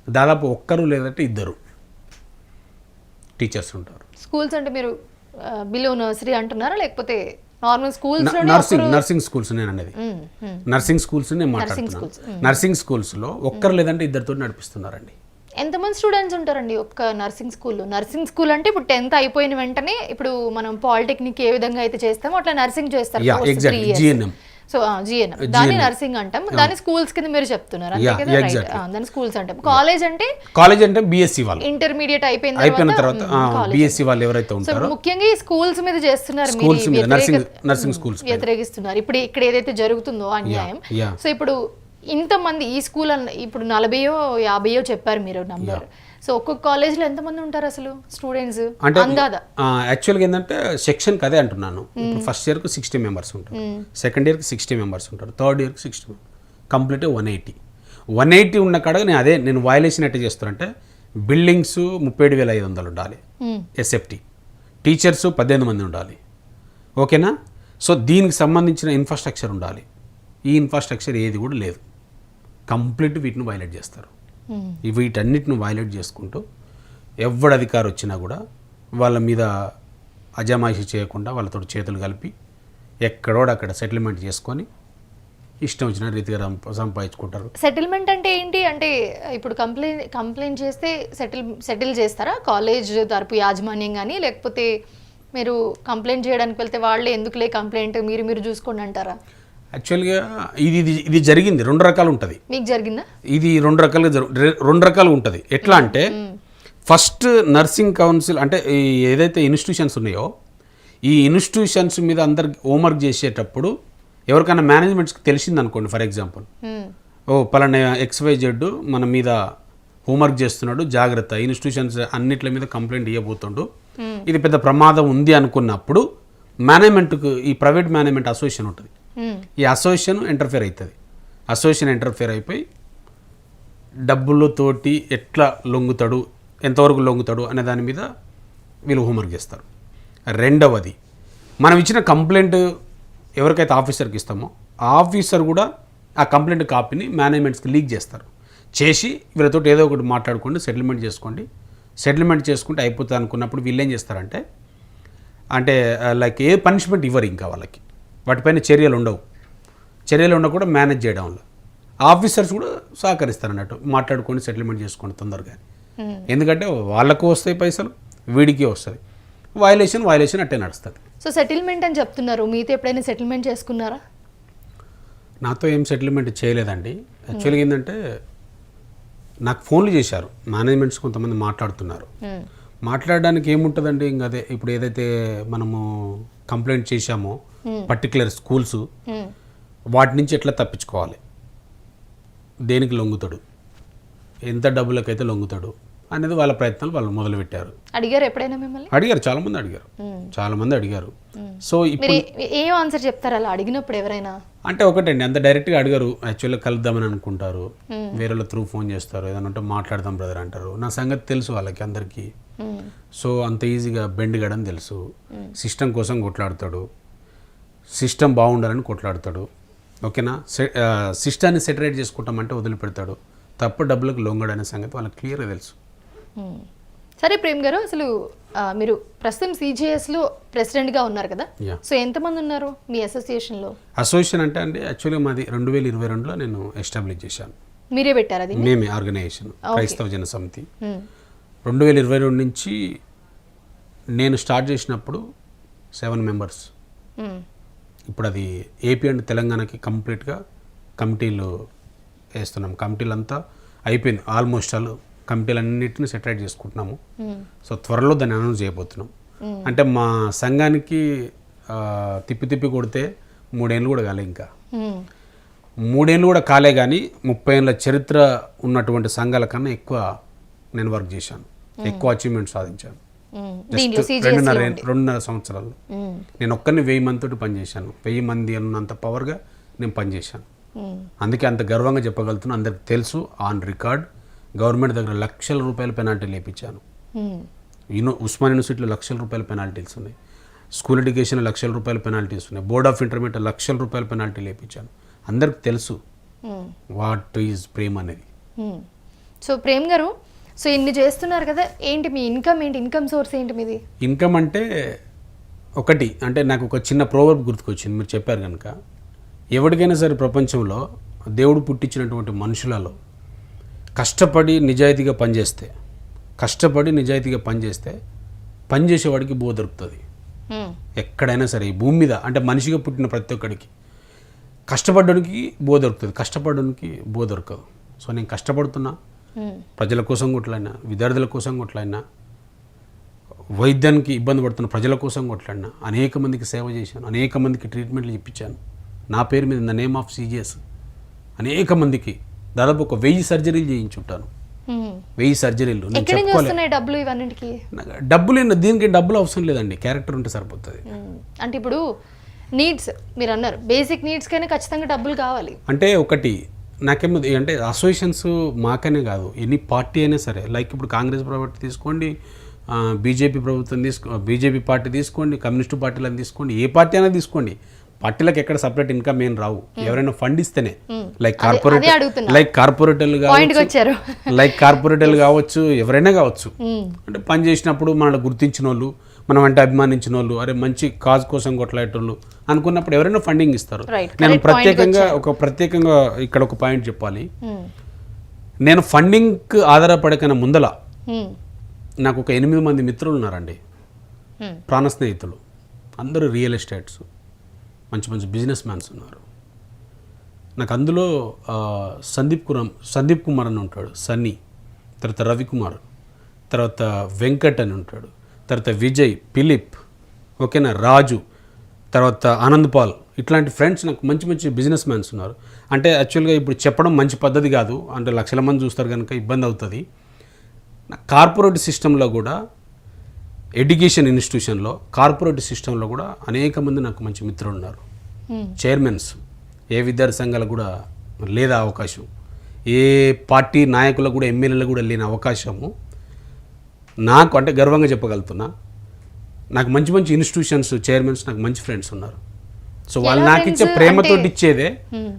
Speaker 2: దాదాపు ఒక్కరు లేదంటే 2 టీచర్స్ ఉంటారు.
Speaker 1: స్కూల్స్ అంటే మీరు బిలో నర్సరీ అంటున్నారా, లేకపోతే నార్మల్ స్కూల్స్?
Speaker 2: నర్సింగ్ స్కూల్స్ నేను అనేది. నర్సింగ్ స్కూల్స్ నేను మాట్లాడుతున్నాను. నర్సింగ్ స్కూల్స్లో ఒక్కరు లేదంటే 2తో నడిపిస్తున్నారండి.
Speaker 1: ఎంతమంది స్టూడెంట్స్ ఉంటారండి ఒక్క నర్సింగ్ స్కూల్లో? నర్సింగ్ స్కూల్ అంటే ఇప్పుడు 10th అయిపోయిన వెంటనే ఇప్పుడు మనం పాలిటెక్నిక్ ఏ విధంగా అయితే చేస్తామో అట్లా నర్సింగ్ చేస్తారు.
Speaker 2: జిఎన్ఎం.
Speaker 1: సో జిఎన్ఎం, దాన్ని నర్సింగ్ అంటాం. దాని స్కూల్స్ కింద మీరు చెప్తున్నారు అంతే కదా, రైట్? దాని స్కూల్స్ అంటాం. కాలేజ్ అంటే బిఎస్సి వాళ్ళు, ఇంటర్మీడియట్ అయిపోయిన తర్వాత బిఎస్సి వాళ్ళు ఎవరైతే ఉంటారో. ముఖ్యంగా ఈ స్కూల్స్ మీద చేస్తున్నారు,
Speaker 2: నర్సింగ్ స్కూల్స్
Speaker 1: వ్యతిరేకిస్తున్నారు. ఇప్పుడు ఇక్కడ ఏదైతే జరుగుతుందో అన్యాయం. సో ఇప్పుడు ఇంతమంది ఈ స్కూల్ ఇప్పుడు 40 or 50 చెప్పారు మీరు నంబర్. సో ఒక్కొక్క కాలేజ్లో ఎంతమంది ఉంటారు అసలు స్టూడెంట్స్?
Speaker 2: అంటే యాక్చువల్గా ఏంటంటే సెక్షన్కి అదే అంటున్నాను. ఇప్పుడు ఫస్ట్ ఇయర్కి 60 మెంబర్స్ ఉంటారు, సెకండ్ ఇయర్కి 60 మెంబర్స్ ఉంటారు, థర్డ్ ఇయర్కి 60, కంప్లీట్ 180 ఉన్న కాడ నేను వయలేషన్ ఎట్లా చేస్తానంటే, బిల్డింగ్స్ 37,500 ఉండాలి, ఎస్ఎఫ్టీ టీచర్స్ 18 మంది ఉండాలి, ఓకేనా? సో దీనికి సంబంధించిన ఇన్ఫ్రాస్ట్రక్చర్ ఉండాలి. ఈ ఇన్ఫ్రాస్ట్రక్చర్ ఏది కూడా లేదు. కంప్లీట్ వీటిని వైలేట్ చేస్తారు. వీటన్నిటిని వైలేట్ చేసుకుంటూ ఎవడు అధికారం వచ్చినా కూడా వాళ్ళ మీద అజమాయిషి చేయకుండా వాళ్ళతో చేతులు కలిపి ఎక్కడోడక్కడ సెటిల్మెంట్ చేసుకొని ఇష్టం వచ్చిన రీతిగా సంపాదించుకుంటారు.
Speaker 1: సెటిల్మెంట్ అంటే ఏంటి? అంటే ఇప్పుడు కంప్లైంట్ చేస్తే సెటిల్ చేస్తారా కాలేజ్ తరపు యాజమాన్యం కానీ, లేకపోతే మీరు కంప్లైంట్ చేయడానికి వెళ్తే వాళ్ళే ఎందుకులే కంప్లైంట్ మీరు చూసుకోండి అంటారా?
Speaker 2: యాక్చువల్గా ఇది జరిగింది 2 రకాలు ఉంటుంది.
Speaker 1: మీకు జరిగిందా? ఇది
Speaker 2: 2 రకాలుగా ఉంటుంది. ఎట్లా అంటే, ఫస్ట్ నర్సింగ్ కౌన్సిల్ అంటే ఏదైతే ఇన్స్టిట్యూషన్స్ ఉన్నాయో ఈ ఇన్స్టిట్యూషన్స్ మీద అందరికి హోంవర్క్ చేసేటప్పుడు ఎవరికైనా మేనేజ్మెంట్స్కి తెలిసింది అనుకోండి, ఫర్ ఎగ్జాంపుల్, పలానా XYZ మన మీద హోంవర్క్ చేస్తున్నాడు, జాగ్రత్త, ఇన్స్టిట్యూషన్స్ అన్నిట్ల మీద కంప్లైంట్ ఇవ్వబోతుండు, ఇది పెద్ద ప్రమాదం ఉంది అనుకున్నప్పుడు మేనేజ్మెంట్కు ఈ ప్రైవేట్ మేనేజ్మెంట్ అసోసియేషన్ ఉంటుంది. ఈ అసోసియేషన్ ఇంటర్ఫేర్ అవుతుంది. అసోసియేషన్ ఇంటర్ఫేర్ అయిపోయి డబ్బులతోటి ఎట్లా లొంగుతాడు, ఎంతవరకు లొంగుతాడు అనే దాని మీద వీళ్ళు హోంవర్క్ చేస్తారు. రెండవది, మనం ఇచ్చిన కంప్లైంట్ ఎవరికైతే ఆఫీసర్కి ఇస్తామో ఆ ఆఫీసర్ కూడా ఆ కంప్లైంట్ కాపీని మేనేజ్మెంట్స్కి లీక్ చేస్తారు. చేసి వీళ్ళతో ఏదో ఒకటి మాట్లాడుకోండి, సెటిల్మెంట్ చేసుకుంటే అయిపోతుంది అనుకున్నప్పుడు వీళ్ళు ఏం చేస్తారంటే, అంటే లైక్ ఏ పనిష్మెంట్ ఇవ్వరు ఇంకా వాళ్ళకి, వాటిపైన చర్యలు ఉండవు కూడా మేనేజ్ చేయడం వల్ల ఆఫీసర్స్ కూడా సహకరిస్తారు అన్నట్టు. మాట్లాడుకొని సెటిల్మెంట్ చేసుకోండి తొందరగా, ఎందుకంటే వాళ్ళకు వస్తాయి పైసలు, వీడికి వస్తుంది. వయలేషన్ అట్టే నడుస్తుంది.
Speaker 1: సో సెటిల్మెంట్ అని చెప్తున్నారు, మీతో ఎప్పుడైనా సెటిల్మెంట్ చేసుకున్నారా?
Speaker 2: నాతో ఏం సెటిల్మెంట్ చేయలేదండి. యాక్చువల్గా ఏంటంటే నాకు ఫోన్లు చేశారు, మేనేజ్మెంట్స్ కొంతమంది మాట్లాడుతున్నారు. మాట్లాడడానికి ఏముంటుందండి, ఇంకా అదే ఇప్పుడు ఏదైతే మనము కంప్లైంట్ చేశామో పర్టికులర్ స్కూల్స్, వాటి నుంచి ఎట్లా తప్పించుకోవాలి, దేనికి లొంగుతాడు, ఎంత డబ్బులకైతే లొంగుతాడు అనేది వాళ్ళ ప్రయత్నాలు వాళ్ళు మొదలుపెట్టారు.
Speaker 1: అడిగారు ఎప్పుడైనా మిమ్మల్ని?
Speaker 2: అడిగారు, చాలా మంది అడిగారు. సో ఇప్పుడు
Speaker 1: ఏం ఆన్సర్ చెప్తారు అలా అడిగినప్పుడు ఎవరైనా?
Speaker 2: అంటే ఒకటండి, అంత డైరెక్ట్గా అడిగారు, యాక్చువల్గా కలుద్దామని అనుకుంటారు, వేరే వాళ్ళ త్రూ ఫోన్ చేస్తారు, ఏదైనా ఉంటే మాట్లాడదాం బ్రదర్ అంటారు. నా సంగతి తెలుసు వాళ్ళకి అందరికీ. సో అంత ఈజీగా బెండ్ గడని తెలుసు. సిస్టమ్ కోసం కొట్లాడతాడు, సిస్టమ్ బాగుండాలని కొట్లాడతాడు. ఓకేనా, సిస్టాన్ని సెటరేట్ చేసుకుంటామంటే వదిలిపెడతాడు. తప్పు డబ్బులకు లొంగడనే సంగతి వాళ్ళకి క్లియర్గా తెలుసు.
Speaker 1: సరే ప్రేమ్ గారు, అసలు మీరు ప్రస్తుతం సిజిఎస్లో ప్రెసిడెంట్గా ఉన్నారు కదా, సో ఎంతమంది ఉన్నారు మీ అసోసియేషన్లో?
Speaker 2: అసోసియేషన్ అంటే అండి యాక్చువల్గా మాది 2022లో నేను ఎస్టాబ్లిష్ చేశాను.
Speaker 1: మీరే పెట్టారు అది?
Speaker 2: మేమే ఆర్గనైజేషన్, క్రైస్తవ జన సమితి. 2022 నుంచి నేను స్టార్ట్ చేసినప్పుడు 7 మెంబర్స్. ఇప్పుడు అది ఏపీ అండ్ తెలంగాణకి కంప్లీట్గా కమిటీలు వేస్తున్నాం. కమిటీలు అంతా అయిపోయింది ఆల్మోస్ట్. ఆల్ కమిటీలన్నింటినీ సెటరేట్ చేసుకుంటున్నాము. సో త్వరలో దాన్ని అనౌన్స్ చేయబోతున్నాం. అంటే మా సంఘానికి తిప్పి కొడితే 3 ఏళ్ళు కూడా కాలే, ఇంకా 3 ఏళ్ళు కూడా కాలే, కానీ 30 ఏళ్ళ చరిత్ర ఉన్నటువంటి సంఘాల కన్నా ఎక్కువ నేను వర్క్ చేశాను, ఎక్కువ అచీవ్మెంట్ సాధించాను. 2.5 సంవత్సరాలు నేను ఒక్కరిని 1000 మంది తోటి పనిచేశాను. 1000 మంది అన్నంత పవర్గా నేను పనిచేశాను. అందుకే అంత గర్వంగా చెప్పగలుగుతున్నాను. అందరికి తెలుసు, ఆన్ రికార్డ్. గవర్నమెంట్ దగ్గర లక్షల రూపాయల పెనాల్టీలు వేయించాను. ఉస్మాన్ యూనివర్సిటీలో లక్షల రూపాయల పెనాల్టీస్ ఉన్నాయి, స్కూల్ ఎడ్యుకేషన్ లక్షల రూపాయల పెనాల్టీస్ ఉన్నాయి, బోర్డ్ ఆఫ్ ఇంటర్మీడియట్ లక్షల రూపాయల పెనాల్టీలు వేయించాను. అందరికి తెలుసు వాట్ ఈజ్ ప్రేమ్ అనేది.
Speaker 1: సో ప్రేమ్ గారు, సో ఇన్ని చేస్తున్నారు కదా, ఏంటి మీ ఇన్కమ్ ఏంటి? ఇన్కమ్ సోర్స్ ఏంటి మీది?
Speaker 2: ఇన్కమ్ అంటే ఒకటి, అంటే నాకు ఒక చిన్న ప్రోవర్బ్ గుర్తుకొచ్చింది మీరు చెప్పారు కనుక. ఎవరికైనా సరే ప్రపంచంలో దేవుడు పుట్టించినటువంటి మనుషులలో కష్టపడి నిజాయితీగా పనిచేస్తే పనిచేసేవాడికి బో దొరుకుతుంది. ఎక్కడైనా సరే ఈ భూమి మీద, అంటే మనిషిగా పుట్టిన ప్రతి ఒక్కడికి కష్టపడడానికి బో దొరుకుతుంది, కష్టపడడానికి బో దొరకదు. సో నేను కష్టపడుతున్నా, ప్రజల కోసం కొట్లాడినా, విద్యార్థుల కోసం కొట్లాడినా, వైద్యానికి ఇబ్బంది పడుతున్న ప్రజల కోసం కొట్లాడినా, అనేక మందికి సేవ చేశాను, అనేక మందికి ట్రీట్మెంట్లు ఇప్పించాను. నా పేరు మీద ద నేమ్ ఆఫ్ సిజిఎస్ అనేక మందికి దాదాపు ఒక 1000 సర్జరీలు చేయించుంటాను. 1000 సర్జరీలు. డబ్బులు దీనికి డబ్బులు అవసరం లేదండి, క్యారెక్టర్ ఉంటే సరిపోతుంది.
Speaker 1: అంటే ఇప్పుడు నీడ్స్ మీరు అన్నారు, బేసిక్ నీడ్స్ కైనా ఖచ్చితంగా డబ్బులు కావాలి.
Speaker 2: అంటే ఒకటి నాకేమో అంటే అసోసియేషన్స్ మాకనే కాదు, ఎనీ పార్టీ అయినా సరే, లైక్ ఇప్పుడు కాంగ్రెస్ ప్రభుత్వం తీసుకోండి, బీజేపీ పార్టీ తీసుకోండి, కమ్యూనిస్టు పార్టీలను తీసుకోండి, ఏ పార్టీ అయినా తీసుకోండి, పార్టీలకు ఎక్కడ సపరేట్ ఇన్కమ్ ఏం రావు. ఎవరైనా ఫండ్ ఇస్తేనే, లైక్ కార్పొరేటర్లు కావచ్చు, ఎవరైనా కావచ్చు. అంటే పని చేసినప్పుడు మనల్ని గుర్తించిన వాళ్ళు, మనం అంటే అభిమానించిన వాళ్ళు, అరే మంచి కాజ్ కోసం కొట్లాడేటోళ్ళు అనుకున్నప్పుడు ఎవరైనా ఫండింగ్ ఇస్తారు. నేను ప్రత్యేకంగా ఇక్కడ ఒక పాయింట్ చెప్పాలి. నేను ఫండింగ్ ఆధారపడకన్నా ముందల నాకు ఒక 8 మంది మిత్రులు ఉన్నారండి, ప్రాణ స్నేహితులు. అందరూ రియల్ ఎస్టేట్స్, మంచి మంచి బిజినెస్ మ్యాన్స్ ఉన్నారు. నాకు అందులో సందీప్ కుమార్ అని ఉంటాడు, సన్నీ, తర్వాత రవికుమార్, తర్వాత వెంకట్ అని ఉంటాడు, తర్వాత విజయ్, ఫిలిప్, ఓకేనా, రాజు, తర్వాత ఆనంద్ పాల్. ఇట్లాంటి ఫ్రెండ్స్ నాకు మంచి మంచి బిజినెస్ మ్యాన్స్ ఉన్నారు. అంటే యాక్చువల్గా ఇప్పుడు చెప్పడం మంచి పద్ధతి కాదు, అంటే లక్షల మంది చూస్తారు కనుక ఇబ్బంది అవుతుంది. కార్పొరేట్ సిస్టంలో కూడా, ఎడ్యుకేషన్ ఇన్స్టిట్యూషన్లో, కార్పొరేట్ సిస్టంలో కూడా అనేక మంది నాకు మంచి మిత్రులు ఉన్నారు. చైర్మన్స్, ఏ విద్యార్థి సంఘాలకు కూడా లేదా అవకాశం, ఏ పార్టీ నాయకులకు కూడా, ఎమ్మెల్యేలకు కూడా లేని అవకాశము నాకు, అంటే గర్వంగా చెప్పగలుగుతున్నా. నాకు మంచి మంచి ఇన్స్టిట్యూషన్స్ చైర్మన్స్, నాకు మంచి ఫ్రెండ్స్ ఉన్నారు. సో వాళ్ళు నాకు ఇచ్చే ప్రేమతో ఇచ్చేదే,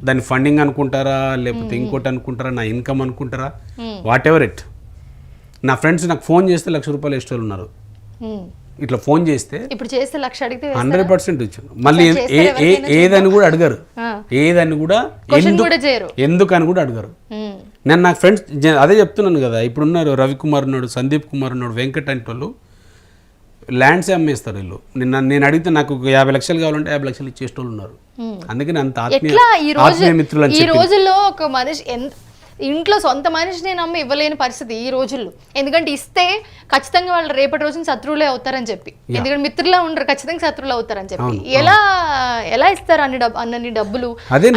Speaker 2: దాన్ని ఫండింగ్ అనుకుంటారా, లేకపోతే ఇంకోటి అనుకుంటారా, నా ఇన్కమ్ అనుకుంటారా, వాట్ ఎవర్ ఇట్. నా ఫ్రెండ్స్ నాకు ఫోన్ చేస్తే 1,00,000 రూపాయలు ఇష్టం ఉన్నారు. ఇట్లా ఫోన్ చేస్తే
Speaker 1: ఇప్పుడు చేస్తే
Speaker 2: 100% ఇచ్చాను. మళ్ళీ ఏదని కూడా అడగరు, ఏదని కూడా ఎందుకని కూడా అడగరు. నేను నాకు ఫ్రెండ్స్ అదే చెప్తున్నాను కదా, ఇప్పుడున్నారు రవికుమార్ ఉన్నాడు, సందీప్ కుమార్ ఉన్నాడు, వెంకట్ అంటే వాళ్ళు ల్యాండ్సే అమ్మేస్తారు వీళ్ళు. నేను అడిగితే నాకు 50 లక్షలు కావాలంటే 50 లక్షలు ఇచ్చేటోళ్ళు ఉన్నారు. అందుకని అంత
Speaker 1: ఎట్లా
Speaker 2: ఆత్మీయ మిత్రులు అని
Speaker 1: ఈ
Speaker 2: చెప్పి
Speaker 1: రోజుల్లో ఒక మనిషి ఇంట్లో సొంత మనిషిని నమ్మి ఇవ్వలేని పరిస్థితి ఈ రోజుల్లో. ఎందుకంటే ఇస్తే ఖచ్చితంగా వాళ్ళు రేపటి రోజున శత్రువులే అవుతారని చెప్పి, ఎందుకంటే మిత్రులా ఉండరు, ఖచ్చితంగా శత్రువులు అవుతారని చెప్పి ఎలా ఇస్తారు అన్ని డబ్బులు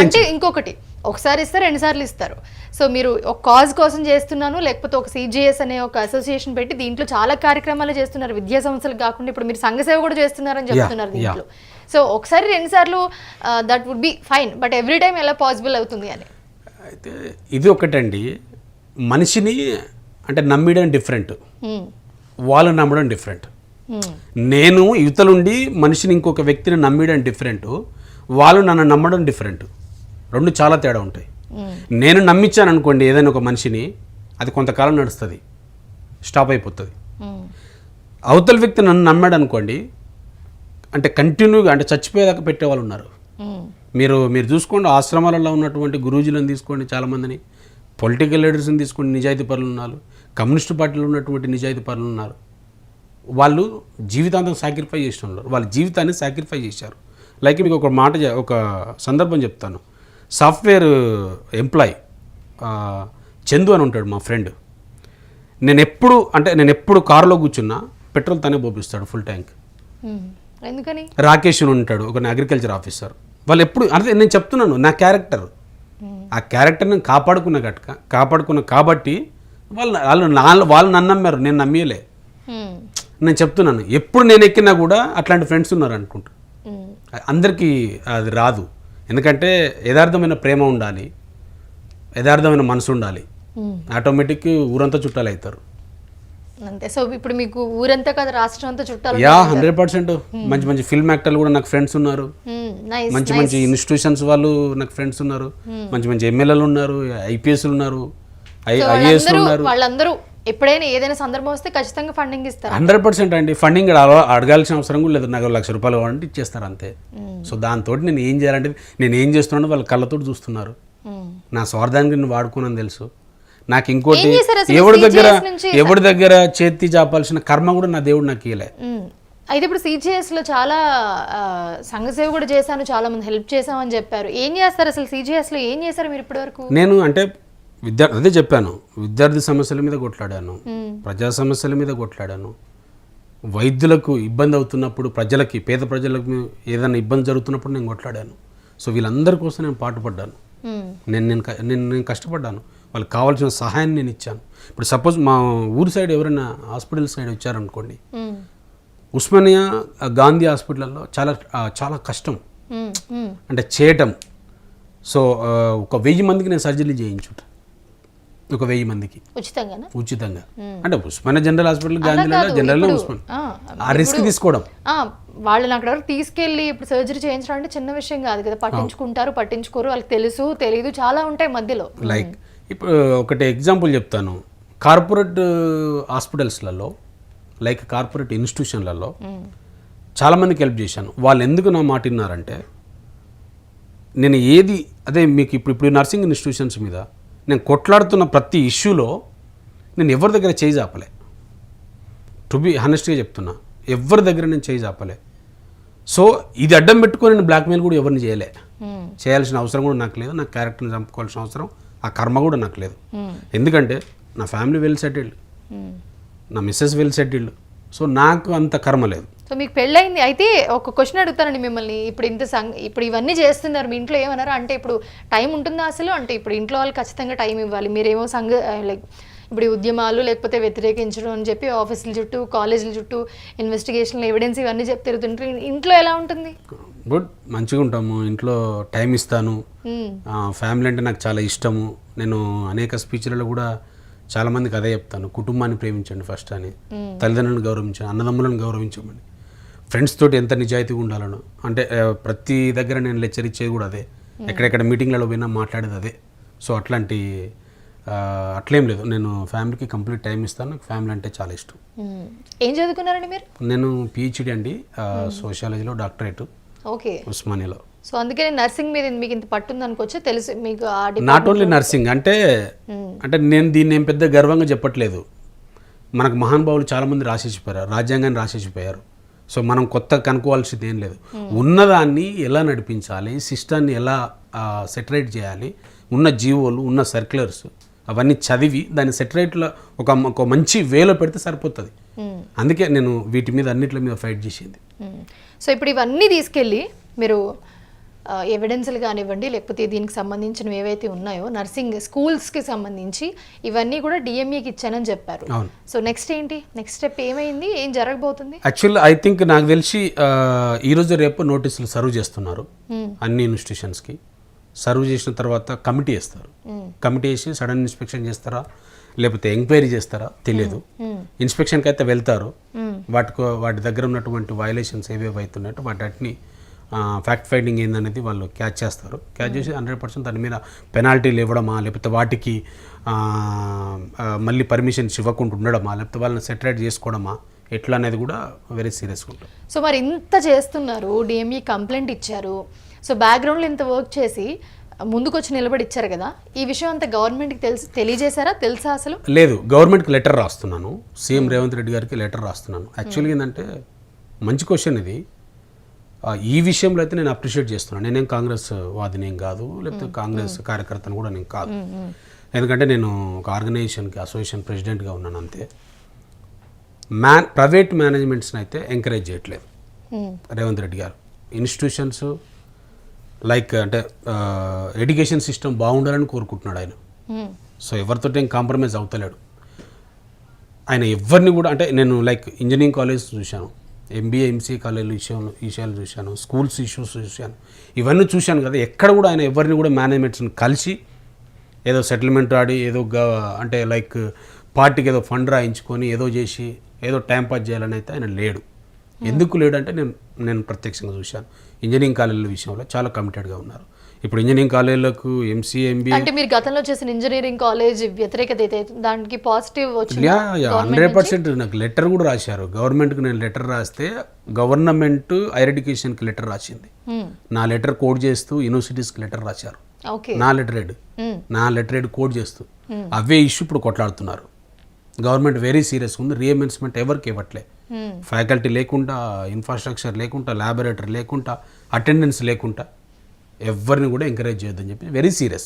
Speaker 1: అంటే. ఇంకొకటి, ఒకసారి ఇస్తారు, 2 సార్లు ఇస్తారు. సో మీరు ఒక కాజ్ కోసం చేస్తున్నాను, లేకపోతే ఒక సిజిఎస్ అనే ఒక అసోసియేషన్ పెట్టి దీంట్లో చాలా కార్యక్రమాలు చేస్తున్నారు, విద్యా సంస్థలు కాకుండా ఇప్పుడు మీరు సంఘ సేవ కూడా చేస్తున్నారని చెప్తున్నారు దీంట్లో. సో ఒకసారి 2 సార్లు that would be fine, but every time ఎలా పాసిబుల్ అవుతుంది అని.
Speaker 2: అయితే ఇది ఒకటండి, మనిషిని అంటే నమ్మడం డిఫరెంట్, వాళ్ళు నమ్మడం డిఫరెంట్. నేను యువతలుండి మనిషిని ఇంకొక వ్యక్తిని నమ్మడం డిఫరెంట్, వాళ్ళు నన్ను నమ్మడం డిఫరెంట్. 2 చాలా తేడా ఉంటాయి. నేను నమ్మించాను అనుకోండి ఏదైనా ఒక మనిషిని, అది కొంతకాలం నడుస్తుంది, స్టాప్ అయిపోతుంది. అవతల వ్యక్తి నన్ను నమ్మాడు అనుకోండి, అంటే కంటిన్యూగా, అంటే చచ్చిపోయేదాకా పెట్టేవాళ్ళు ఉన్నారు. మీరు చూసుకోండి, ఆశ్రమాలలో ఉన్నటువంటి గురూజీలను తీసుకోండి, చాలామందిని, పొలిటికల్ లీడర్స్ని తీసుకోండి, నిజాయితీ పరులు ఉన్నారు, కమ్యూనిస్ట్ పార్టీలో ఉన్నటువంటి నిజాయితీ పరులు ఉన్నారు. వాళ్ళు జీవితాంతం సాక్రిఫై చేసి ఉన్నారు, వాళ్ళ జీవితాన్ని సాక్రిఫై చేశారు. లైక్ మీకు ఒక సందర్భం చెప్తాను. సాఫ్ట్వేర్ ఎంప్లాయ్ చందు అని ఉంటాడు మా ఫ్రెండ్. నేను ఎప్పుడు కారులో కూర్చున్నా పెట్రోల్ తనే పోపిస్తాడు ఫుల్ ట్యాంక్.
Speaker 1: ఎందుకని? రాకేష్
Speaker 2: ఉంటాడు, ఒక అగ్రికల్చర్ ఆఫీసర్. వాళ్ళు ఎప్పుడు అంటే నేను చెప్తున్నాను, నా క్యారెక్టర్, ఆ క్యారెక్టర్ని కాపాడుకున్నా కాబట్టి వాళ్ళు నన్ను నమ్మారు, నేను నమ్మేయలే. నేను చెప్తున్నాను, ఎప్పుడు నేను ఎక్కినా కూడా అట్లాంటి ఫ్రెండ్స్ ఉన్నారు అనుకుంటా. అందరికీ అది రాదు, ఎందుకంటే యథార్థమైన ప్రేమ ఉండాలి, యథార్థమైన మనసు ఉండాలి. ఆటోమేటిక్ ఊరంతా చుట్టాలు అవుతారు
Speaker 1: అంతే. సో ఇప్పుడు మీకు ఊరంతా కదా, రాష్ట్రం అంతా చుట్టాలు.
Speaker 2: 100%. మంచి ఫిల్మ్ యాక్టర్లు కూడా నాకు ఫ్రెండ్స్ ఉన్నారు, మంచి ఇన్స్టిట్యూషన్స్ వాళ్ళు నాకు ఫ్రెండ్స్ ఉన్నారు, మంచి ఎమ్మెల్యేలు ఉన్నారు, ఐపీఎస్లు ఉన్నారు, ఐఏఎస్ ఉన్నారు.
Speaker 1: వాళ్ళందరూ ఎప్పుడైనా ఏదైనా సందర్భం వస్తే ఖచ్చితంగా ఫండింగ్ ఇస్తారు.
Speaker 2: 100% అండి. ఫండింగ్ అడగాల్సిన అవసరం కూడా లేదు, నాకు ₹1,00,000 కావాలంటే ఇచ్చేస్తారు అంతే. సో దాంతో నేను ఏం చేయాలంటే, నేను ఏం చేస్తున్నానో వాళ్ళ కళ్ళతో చూస్తున్నారు. నా స్వార్థానికి నేను వాడుకోనని తెలుసు. నాకు ఇంకోటి, ఎవరి దగ్గర చేతి చాపాల్సిన కర్మ కూడా నా దేవుడు నాకు ఇవ్వలే.
Speaker 1: అయితే ఇప్పుడు సిజిఎస్ లో చాలా సంఘ సేవ కూడా చేశాను, చాలా మంది హెల్ప్ చేశామని చెప్పారు. ఏం చేస్తారు అసలు సిజిఎస్ లో, ఏం చేశారు మీరు ఇప్పటి వరకు?
Speaker 2: నేను అంటే అదే చెప్పాను, విద్యార్థి సమస్యల మీద కొట్లాడాను, ప్రజా సమస్యల మీద కొట్లాడాను, వైద్యులకు ఇబ్బంది అవుతున్నప్పుడు, పేద ప్రజలకు ఏదైనా ఇబ్బంది జరుగుతున్నప్పుడు నేను కొట్లాడాను. సో వీళ్ళందరి కోసం నేను పాటుపడ్డాను, నేను కష్టపడ్డాను, వాళ్ళకి కావాల్సిన సహాయాన్ని నేను ఇచ్చాను. ఇప్పుడు సపోజ్ మా ఊరు సైడ్ ఎవరైనా హాస్పిటల్ సైడ్ వచ్చారనుకోండి, ఉస్మానియా గాంధీ హాస్పిటల్లో చాలా కష్టం అంటే చేయటం. సో ఒక 1000 మందికి నేను సర్జరీ చేయించుంటా, ఒక 1000 మందికి ఉచితంగా. అంటే ఉస్మానియా జనరల్ హాస్పిటల్, గాంధీలో జనరల్ ఆ రిస్క్ తీసుకోవడం.
Speaker 1: వాళ్ళని అక్కడ వరకు తీసుకెళ్ళి ఇప్పుడు సర్జరీ చేయించడం అంటే చిన్న విషయం కాదు కదా. పట్టించుకుంటారు, పట్టించుకోరు, వాళ్ళకి తెలుసు తెలియదు, చాలా ఉంటాయి మధ్యలో.
Speaker 2: లైక్ ఇప్పుడు ఒకటి ఎగ్జాంపుల్ చెప్తాను. కార్పొరేట్ హాస్పిటల్స్లలో, లైక్ కార్పొరేట్ ఇన్స్టిట్యూషన్లలో చాలామందికి హెల్ప్ చేశాను. వాళ్ళు ఎందుకు నా మాట విన్నారంటే, నేను అదే మీకు ఇప్పుడు నర్సింగ్ ఇన్స్టిట్యూషన్స్ మీద నేను కొట్లాడుతున్న ప్రతి ఇష్యూలో నేను ఎవరి దగ్గర చేయి చాపలే. టు బి హానెస్ట్గా చెప్తున్నా, ఎవరి దగ్గర నేను చేయి చాపలే. సో ఇది అడ్డం పెట్టుకొని నేను బ్లాక్మెయిల్ కూడా ఎవరిని చేయాల్సిన అవసరం కూడా నాకు లేదు, నా క్యారెక్టర్ని చంపుకోవాల్సిన అవసరం, ఆ కర్మ కూడా నాకు లేదు. ఎందుకంటే నా ఫ్యామిలీ వెల్ సెటిల్డ్, నా మిస్సెస్ వెల్ సెటిల్డ్. సో నాకు అంత కర్మ లేదు.
Speaker 1: సో మీకు పెళ్ళయింది. అయితే ఒక క్వశ్చన్ అడుగుతానండి మిమ్మల్ని, ఇప్పుడు ఇవన్నీ చేస్తున్నారు, మీ ఇంట్లో ఏమన్నారా అంటే, ఇప్పుడు టైం ఉంటుందా అసలు? అంటే ఇప్పుడు ఇంట్లో వాళ్ళు ఖచ్చితంగా టైం ఇవ్వాలి, మీరేమో లైక్ ఇప్పుడు ఉద్యమాలు లేకపోతే వ్యతిరేకించడం అని చెప్పి ఆఫీసుల చుట్టూ, కాలేజీల చుట్టూ ఇన్వెస్టిగేషన్లు, ఎవిడెన్స్ ఇవన్నీ చెప్పి తిరుగుతుంటారు. ఇంట్లో ఎలా ఉంటుంది?
Speaker 2: గుడ్, మంచిగా ఉంటాము, ఇంట్లో టైం ఇస్తాను, ఫ్యామిలీ అంటే నాకు చాలా ఇష్టము. నేను అనేక స్పీచ్లలో కూడా చాలామందికి అదే చెప్తాను, కుటుంబాన్ని ప్రేమించండి ఫస్ట్ అని, తల్లిదండ్రులను గౌరవించండి, అన్నదమ్ములను గౌరవించమని, ఫ్రెండ్స్ తోటి ఎంత నిజాయితీగా ఉండాలను. అంటే ప్రతి దగ్గర నేను లెక్చర్ ఇచ్చేది కూడా అదే, ఎక్కడెక్కడ మీటింగ్లలో పోయినా మాట్లాడేది అదే. సో అట్లేం లేదు, నేను ఫ్యామిలీకి కంప్లీట్ టైం ఇస్తాను, నాకు ఫ్యామిలీ అంటే చాలా ఇష్టం.
Speaker 1: ఏం చదువుకున్నారండి మీరు?
Speaker 2: నేను PhD అండి, సోషియాలజీలో డాక్టరేట్, ఓకే, ఉస్మానియాలో.
Speaker 1: సో అందుకే నర్సింగ్ మీద మీకు ఇంత పట్టుంది అనుకోవచ్చు, తెలుసు మీకు.
Speaker 2: నాట్ ఓన్లీ నర్సింగ్ అంటే నేను దీన్ని ఏం పెద్ద గర్వంగా చెప్పట్లేదు. మనకు మహానుభావులు చాలామంది రాసేసిపోయారు, రాజ్యాంగాన్ని రాసేసిపోయారు. సో మనం కొత్త కనుక్కోవాల్సింది ఏం లేదు. ఉన్నదాన్ని ఎలా నడిపించాలి, సిస్టాన్ని ఎలా సెటరేట్ చేయాలి, ఉన్న జీవోలు, ఉన్న సర్క్యులర్స్ అవన్నీ చదివి దాన్ని సెటరేట్లో ఒక మంచి వేలో పెడితే సరిపోతుంది. అందుకే నేను వీటి మీద అన్నిటి మీద ఫైట్ చేసింది.
Speaker 1: సో ఇప్పుడు ఇవన్నీ తీసుకెళ్ళి మీరు ఎవిడెన్స్లు కానివ్వండి, లేకపోతే దీనికి సంబంధించినవి ఏవైతే ఉన్నాయో నర్సింగ్ స్కూల్స్కి సంబంధించి ఇవన్నీ కూడా డిఎంఈకి ఇచ్చానని చెప్పారు. సో నెక్స్ట్ ఏంటి, నెక్స్ట్ స్టెప్ ఏమైంది, ఏం జరగబోతుంది?
Speaker 2: యాక్చువల్లీ ఐ థింక్ నాకు తెలిసి ఈరోజు రేపు నోటీసులు సర్వ్ చేస్తున్నారు అన్ని ఇన్స్టిట్యూషన్స్కి. సర్వ్ చేసిన తర్వాత కమిటీ వేస్తారు. కమిటీ వేసి సడన్ ఇన్స్పెక్షన్ చేస్తారా లేకపోతే ఎంక్వైరీ చేస్తారా తెలియదు. ఇన్స్పెక్షన్కి అయితే వెళ్తారు. వాటి దగ్గర ఉన్నటువంటి వయలేషన్స్ ఏవేవి అవుతున్నాయో వాటిని ఫ్యాక్ట్ ఫైండింగ్ ఏందనేది వాళ్ళు క్యాచ్ చేస్తారు. క్యాచ్ చేసి 100% దాని మీద పెనాల్టీలు ఇవ్వడమా, లేకపోతే వాటికి మళ్ళీ పర్మిషన్స్ ఇవ్వకుండా ఉండడమా, లేకపోతే వాళ్ళని సెటరేట్ చేసుకోవడమా, ఎట్లా అనేది కూడా వెరీ సీరియస్గా ఉంటుంది.
Speaker 1: సో మరి ఇంత చేస్తున్నారు, డిఎంఈ కంప్లైంట్ ఇచ్చారు, సో బ్యాక్గ్రౌండ్లో ఇంత వర్క్ చేసి ముందుకు వచ్చి నిలబడి ఇచ్చారు కదా, ఈ విషయం అంతా గవర్నమెంట్కి తెలియజేశారా? తెలుసా అసలు?
Speaker 2: లేదు, గవర్నమెంట్కి లెటర్ రాస్తున్నాను, సీఎం రేవంత్ రెడ్డి గారికి లెటర్ రాస్తున్నాను. యాక్చువల్గా ఏంటంటే మంచి క్వశ్చన్ ఇది. ఈ విషయంలో అయితే నేను అప్రిషియేట్ చేస్తున్నాను. నేనేం కాంగ్రెస్ వాదిని ఏం కాదు, లేకపోతే కాంగ్రెస్ కార్యకర్తను కూడా నేను కాదు. ఎందుకంటే నేను ఒక ఆర్గనైజేషన్కి అసోసియేషన్ ప్రెసిడెంట్గా ఉన్నాను అంతే. ప్రైవేట్ మేనేజ్మెంట్స్ని అయితే ఎంకరేజ్ చేయట్లేదు రేవంత్ రెడ్డి గారు. ఇన్స్టిట్యూషన్స్ లైక్ అంటే ఎడ్యుకేషన్ సిస్టమ్ బాగుండాలని కోరుకుంటున్నాడు ఆయన. సో ఎవరితో ఏం కాంప్రమైజ్ అవుతలేడు ఆయన ఎవరిని కూడా. అంటే నేను లైక్ ఇంజనీరింగ్ కాలేజ్ చూశాను, ఎంబీఏ ఎంసీఏ కాలేజీలు విషయాలు చూశాను, స్కూల్స్ ఇష్యూస్ చూశాను, ఇవన్నీ చూశాను కదా. ఎక్కడ కూడా ఆయన ఎవరిని కూడా మేనేజ్మెంట్స్ని కలిసి ఏదో సెటిల్మెంట్ ఆడి ఏదో అంటే లైక్ పార్టీకి ఏదో ఫండ్ రాయించుకొని ఏదో చేసి ఏదో టైం పాస్ చేయాలని అయితే ఆయన లేడు. ఎందుకు లేడంటే నేను ప్రత్యక్షంగా చూశాను. ఇంజనీరింగ్ కాలేజీల విషయంలో చాలా కమిటెడ్గా ఉన్నారు. ఇప్పుడు ఇంజనీరింగ్ కాలేజీలకు ఎంసీఏ ఎంబీఏ
Speaker 1: అంటే మీరు గతంలో చేసిన ఇంజనీరింగ్ కాలేజ్ వ్యతిరేకత అయితే దానికి పాజిటివ్ వచ్చింది.
Speaker 2: 100% నాకు లెటర్ కూడా రాశారు. గవర్నమెంట్కి నేను లెటర్ రాస్తే గవర్నమెంట్ హైయర్ ఎడ్యుకేషన్కి లెటర్ రాసింది. నా లెటర్ కోడ్ చేస్తూ యూనివర్సిటీస్కి లెటర్ రాశారు. నా లెటర్ హెడ్ కోడ్ చేస్తూ అవే ఇష్యూ ఇప్పుడు కొట్లాడుతున్నారు. గవర్నమెంట్ వెరీ సీరియస్ ఉంది. రీఎంబర్స్మెంట్ ఎవరికి ఇవ్వట్లే. ఫ్యాకల్టీ లేకుండా, ఇన్ఫ్రాస్ట్రక్చర్ లేకుండా, ల్యాబొరేటరీ లేకుండా, అటెండెన్స్ లేకుండా ఎవరిని కూడా ఎంకరేజ్ చేయొద్దని చెప్పి వెరీ సీరియస్.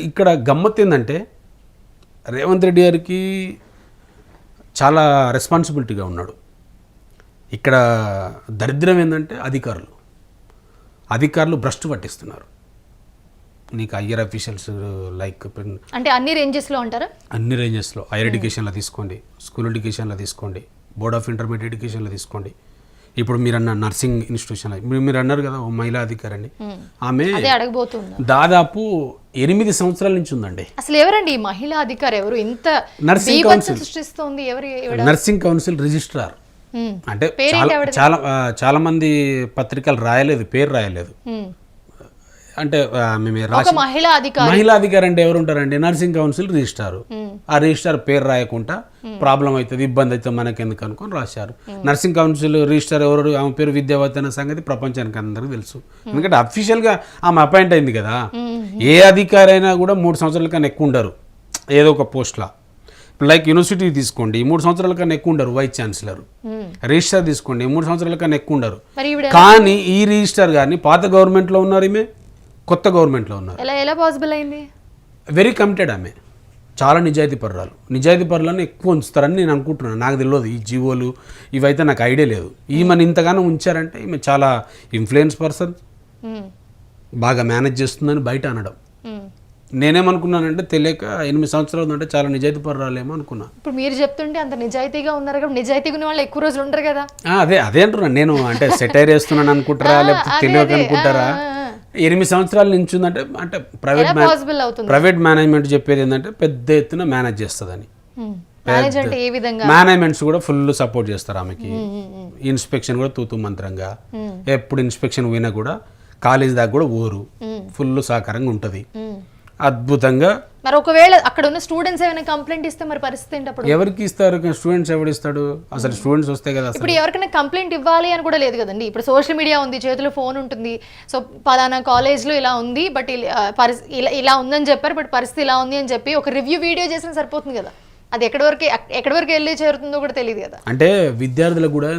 Speaker 2: ఇక్కడ గమ్మత్ ఏంటంటే రేవంత్ రెడ్డి గారికి చాలా రెస్పాన్సిబిలిటీగా ఉన్నాడు. ఇక్కడ దరిద్రం ఏంటంటే అధికారులు భ్రష్టు పట్టిస్తున్నారు. నీకు హయ్యర్ అఫీషియల్స్ లైక్
Speaker 1: అంటే అన్ని రేంజెస్లో ఉంటారా? అన్ని
Speaker 2: రేంజెస్లో హైయర్ ఎడ్యుకేషన్లో తీసుకోండి, స్కూల్ ఎడ్యుకేషన్లో తీసుకోండి, బోర్డ్ ఆఫ్ ఇంటర్మీడియట్ ఎడ్యుకేషన్లో తీసుకోండి. ఇప్పుడు మీరు అన్న నర్సింగ్ ఇన్స్టిట్యూషన్ మీరు అన్నారు కదా, ఓ మహిళా అధికారి అండి, ఆమె దాదాపు 8 సంవత్సరాల నుంచి ఉందండి.
Speaker 1: అసలు ఎవరండి మహిళా అధికారి? ఎవరు ఇంత
Speaker 2: నర్సింగ్ కౌన్సిల్ సృష్టిస్తోంది? Nursing council registrar. అంటే చాలా మంది పత్రికలు రాయలేదు, పేరు రాయలేదు. అంటే
Speaker 1: మహిళా
Speaker 2: అధికారి అంటే ఎవరు ఉంటారండి? Nursing council registrar. ఆ రిజిస్ట్రార్ పేరు రాయకుండా ప్రాబ్లం అవుతుంది, ఇబ్బంది అవుతుంది మనకెందుకు అనుకొని రాశారు. నర్సింగ్ కౌన్సిల్ రిజిస్ట్రార్ ఎవరు? ఆమె పేరు విద్యావతి అనే సంగతి ప్రపంచానికి అందరికీ తెలుసు. ఎందుకంటే అఫీషియల్గా ఆమె అపాయింట్ అయింది కదా. ఏ అధికారి అయినా కూడా 3 సంవత్సరాల కన్నా ఎక్కువ ఉండరు ఏదో ఒక పోస్ట్లా. లైక్ యూనివర్సిటీ తీసుకోండి, 3 సంవత్సరాల కన్నా ఎక్కువ ఉండరు వైస్ ఛాన్సలర్. రిజిస్ట్రార్ తీసుకోండి, 3 సంవత్సరాల కన్నా ఎక్కువ ఉండరు. కానీ ఈ రిజిస్ట్రార్ గారిని పాత గవర్నమెంట్లో ఉన్నారు, ఈమె కొత్త గవర్నమెంట్లో ఉన్నారు.
Speaker 1: ఎలా పాసిబుల్ అయింది?
Speaker 2: వెరీ కమిటెడ్ ఆమె, చాలా నిజాయితీ పరులను ఎక్కువ ఉంచుతారని నేను అనుకుంటున్నాను. నాకు తెలియదు ఈ జీవోలు ఇవైతే నాకు ఐడియా లేదు. ఈమెను ఇంతగానో ఉంచారంటే ఈమె చాలా ఇన్ఫ్లుయెన్స్ పర్సన్, బాగా మేనేజ్ చేస్తుందని బయట అనడం. నేనేమనుకున్నానంటే తెలియక 8 సంవత్సరాలు అంటే చాలా నిజాయితీ పరురాలేమో అనుకున్నా.
Speaker 1: ఇప్పుడు మీరు చెప్తుంటే అంత నిజాయితీగా ఉన్నారు కదా, నిజాయితీగా ఉన్న వాళ్ళు ఎక్కువ రోజులు ఉంటారు కదా.
Speaker 2: అదే అంటున్నాను నేను. అంటే సెటైర్ వేస్తున్నాను అనుకుంటారా లేకపోతే తెలియక అనుకుంటారా? 8 సంవత్సరాల నుంచి ఉందంటే అంటే ప్రైవేట్ మేనేజ్మెంట్ చెప్పేది ఏంటంటే పెద్ద ఎత్తున మేనేజ్ చేస్తుందని. మేనేజ్మెంట్స్ కూడా ఫుల్ సపోర్ట్ చేస్తారు ఆమెకి. ఇన్స్పెక్షన్ కూడా తూతూ మంత్రంగా, ఎప్పుడు ఇన్స్పెక్షన్ పోయినా కూడా కాలేజ్ దాకా కూడా ఓరు ఫుల్ సహకారంగా ఉంటుంది, అద్భుతంగా.
Speaker 1: మరి ఒకవేళ అక్కడ ఉన్న స్టూడెంట్స్ ఏమైనా కంప్లైంట్ ఇస్తే మరి పరిస్థితి ఏంటి అప్పుడు?
Speaker 2: ఎవరికి ఇస్తారు? స్టూడెంట్స్ ఎవడిస్తాడు? అసలు స్టూడెంట్స్ వస్తే కదా.
Speaker 1: ఇప్పుడు ఎవరికైనా కంప్లైంట్ ఇవ్వాలి అని కూడా లేదు కదండి. ఇప్పుడు సోషల్ మీడియా ఉంది, చేతిలో ఫోన్ ఉంటుంది. సో పలానా కాలేజ్లో ఇలా ఉంది, బట్ ఇలా ఉందని చెప్పారు, బట్ పరిస్థితి ఇలా ఉంది అని చెప్పి ఒక రివ్యూ వీడియో చేసినా సరిపోతుంది కదా. అది ఎక్కడి వరకు వెళ్ళి చేరుతుందో కూడా తెలియదు కదా.
Speaker 2: అంటే విద్యార్థులకు కూడా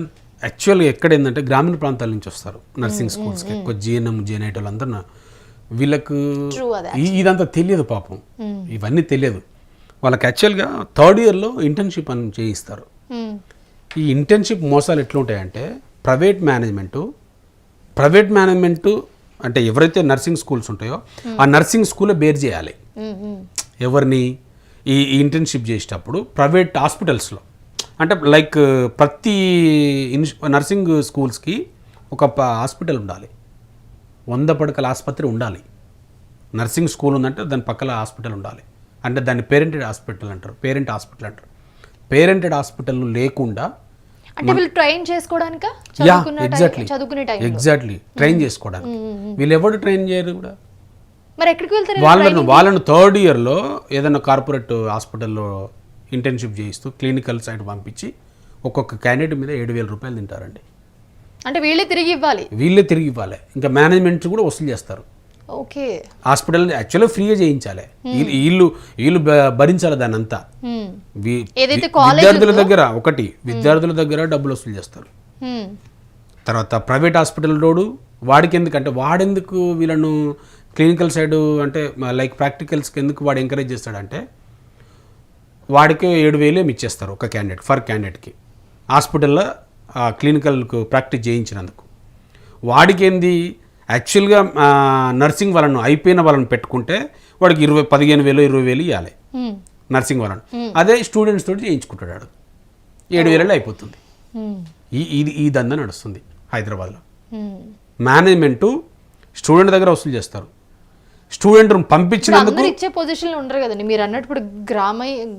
Speaker 2: యాక్చువల్గా ఎక్కడ ఏంటంటే గ్రామీణ ప్రాంతాల నుంచి వస్తారు నర్సింగ్ స్కూల్స్కి, ఎక్కువ JNM JNIT వాళ్ళందరూ. వీళ్ళకు ఇదంతా తెలియదు పాపం, ఇవన్నీ తెలియదు వాళ్ళకి. యాక్చువల్గా థర్డ్ ఇయర్లో ఇంటర్న్షిప్ అని చేయిస్తారు. ఈ ఇంటర్న్షిప్ మోసాలు ఎట్లా ఉంటాయంటే ప్రైవేట్ మేనేజ్మెంటు అంటే ఎవరైతే నర్సింగ్ స్కూల్స్ ఉంటాయో ఆ నర్సింగ్ స్కూల్లో బేర్ చేయాలి ఎవరిని, ఈ ఇంటర్న్షిప్ చేసేటప్పుడు ప్రైవేట్ హాస్పిటల్స్లో. అంటే లైక్ ప్రతి నర్సింగ్ స్కూల్స్కి ఒక హాస్పిటల్ ఉండాలి, 100 పడకల ఆసుపత్రి ఉండాలి. నర్సింగ్ స్కూల్ ఉందంటే దాని పక్కల హాస్పిటల్ ఉండాలి. అంటే దాన్ని పేరెంటెడ్ హాస్పిటల్ అంటారు. పేరెంటెడ్ హాస్పిటల్ లేకుండా
Speaker 1: అంటే వీళ్ళు ట్రైన్ చేసుకోవడానికా, చదువుకునే టైం
Speaker 2: ఎగ్జాక్ట్లీ ట్రైన్ చేసుకోవడానికి. వీళ్ళు ఎవరు ట్రైన్ చేయరు కూడా.
Speaker 1: మరి ఎక్కడికి వెళ్తారు
Speaker 2: వాళ్ళను థర్డ్ ఇయర్లో ఏదైనా కార్పొరేట్ హాస్పిటల్లో ఇంటర్న్షిప్ చేయిస్తూ క్లినికల్ సైడ్ పంపించి ఒక్కొక్క క్యాండిడేట్ మీద 7,000 రూపాయలు తింటారండి.
Speaker 1: అంటే వీళ్ళే తిరిగి ఇవ్వాలి.
Speaker 2: ఇంకా మేనేజ్మెంట్ కూడా వసూలు చేస్తారు.
Speaker 1: ఓకే,
Speaker 2: హాస్పిటల్ యాక్చువల్గా ఫ్రీగా చేయించాలి, వీళ్ళు భరించాలి దాని అంతా. విద్యార్థుల దగ్గర డబ్బులు వసూలు చేస్తారు. తర్వాత ప్రైవేట్ హాస్పిటల్ రోడ్డు వాడెందుకు వీళ్ళను క్లినికల్ సైడ్ అంటే లైక్ ప్రాక్టికల్స్కి ఎందుకు వాడు ఎంకరేజ్ చేస్తాడంటే వాడికి 7,000 ఇచ్చేస్తారు ఒక క్యాండిడేట్కి హాస్పిటల్లో క్లినికల్కు ప్రాక్టీస్ చేయించినందుకు. వాడికి ఏంది యాక్చువల్గా నర్సింగ్ వాళ్ళను అయిపోయిన వాళ్ళని పెట్టుకుంటే వాడికి 15,000 20,000 ఇవ్వాలి నర్సింగ్ వాళ్ళను. అదే స్టూడెంట్స్ తోటి చేయించుకుంటాడు 7,000 అయిపోతుంది. ఈ దందా నడుస్తుంది హైదరాబాద్లో. మేనేజ్మెంటు స్టూడెంట్ దగ్గర వసూలు చేస్తారు. స్టూడెంట్ పంపించినందుకు
Speaker 1: ఇచ్చే పొజిషన్లో ఉండరు కదండి. మీరు అన్నట్టు ఇప్పుడు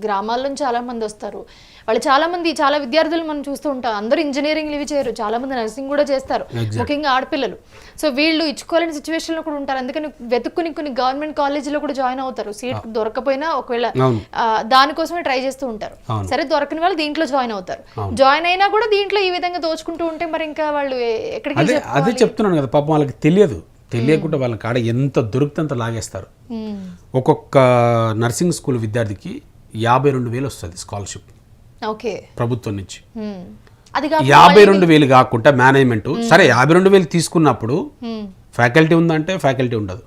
Speaker 1: గ్రామాల్లో చాలా మంది వస్తారు, వాళ్ళు చాలా విద్యార్థులు మనం చూస్తూ ఉంటాం. అందరూ ఇంజనీరింగ్ ఇవి చేయరు, చాలా మంది నర్సింగ్ కూడా చేస్తారు, ముఖ్యంగా ఆడపిల్లలు. సో వీళ్ళు ఇచ్చుకోలేని సిచ్యువేషన్లో కూడా ఉంటారు. అందుకని కొన్ని గవర్నమెంట్ కాలేజీలో కూడా జాయిన్ అవుతారు. సీట్ దొరకపోయినా ఒకవేళ దానికోసమే ట్రై చేస్తూ ఉంటారు. సరే, దొరకని వాళ్ళు దీంట్లో జాయిన్ అవుతారు. జాయిన్ అయినా కూడా దీంట్లో ఈ విధంగా దోచుకుంటూ ఉంటే మరి ఇంకా వాళ్ళు ఎక్కడికి.
Speaker 2: అదే చెప్తున్నాను కదా, పాపం వాళ్ళకి తెలియకుండా వాళ్ళ కాడ ఎంత దొరికితే అంత లాగేస్తారు. ఒక్కొక్క నర్సింగ్ స్కూల్ విద్యార్థికి 52,000 వస్తుంది స్కాలర్షిప్ ప్రభుత్వం నుంచి. 52,000 కాకుండా మేనేజ్మెంట్ సరే 52,000 తీసుకున్నప్పుడు ఫ్యాకల్టీ ఉందంటే ఫ్యాకల్టీ ఉండదు,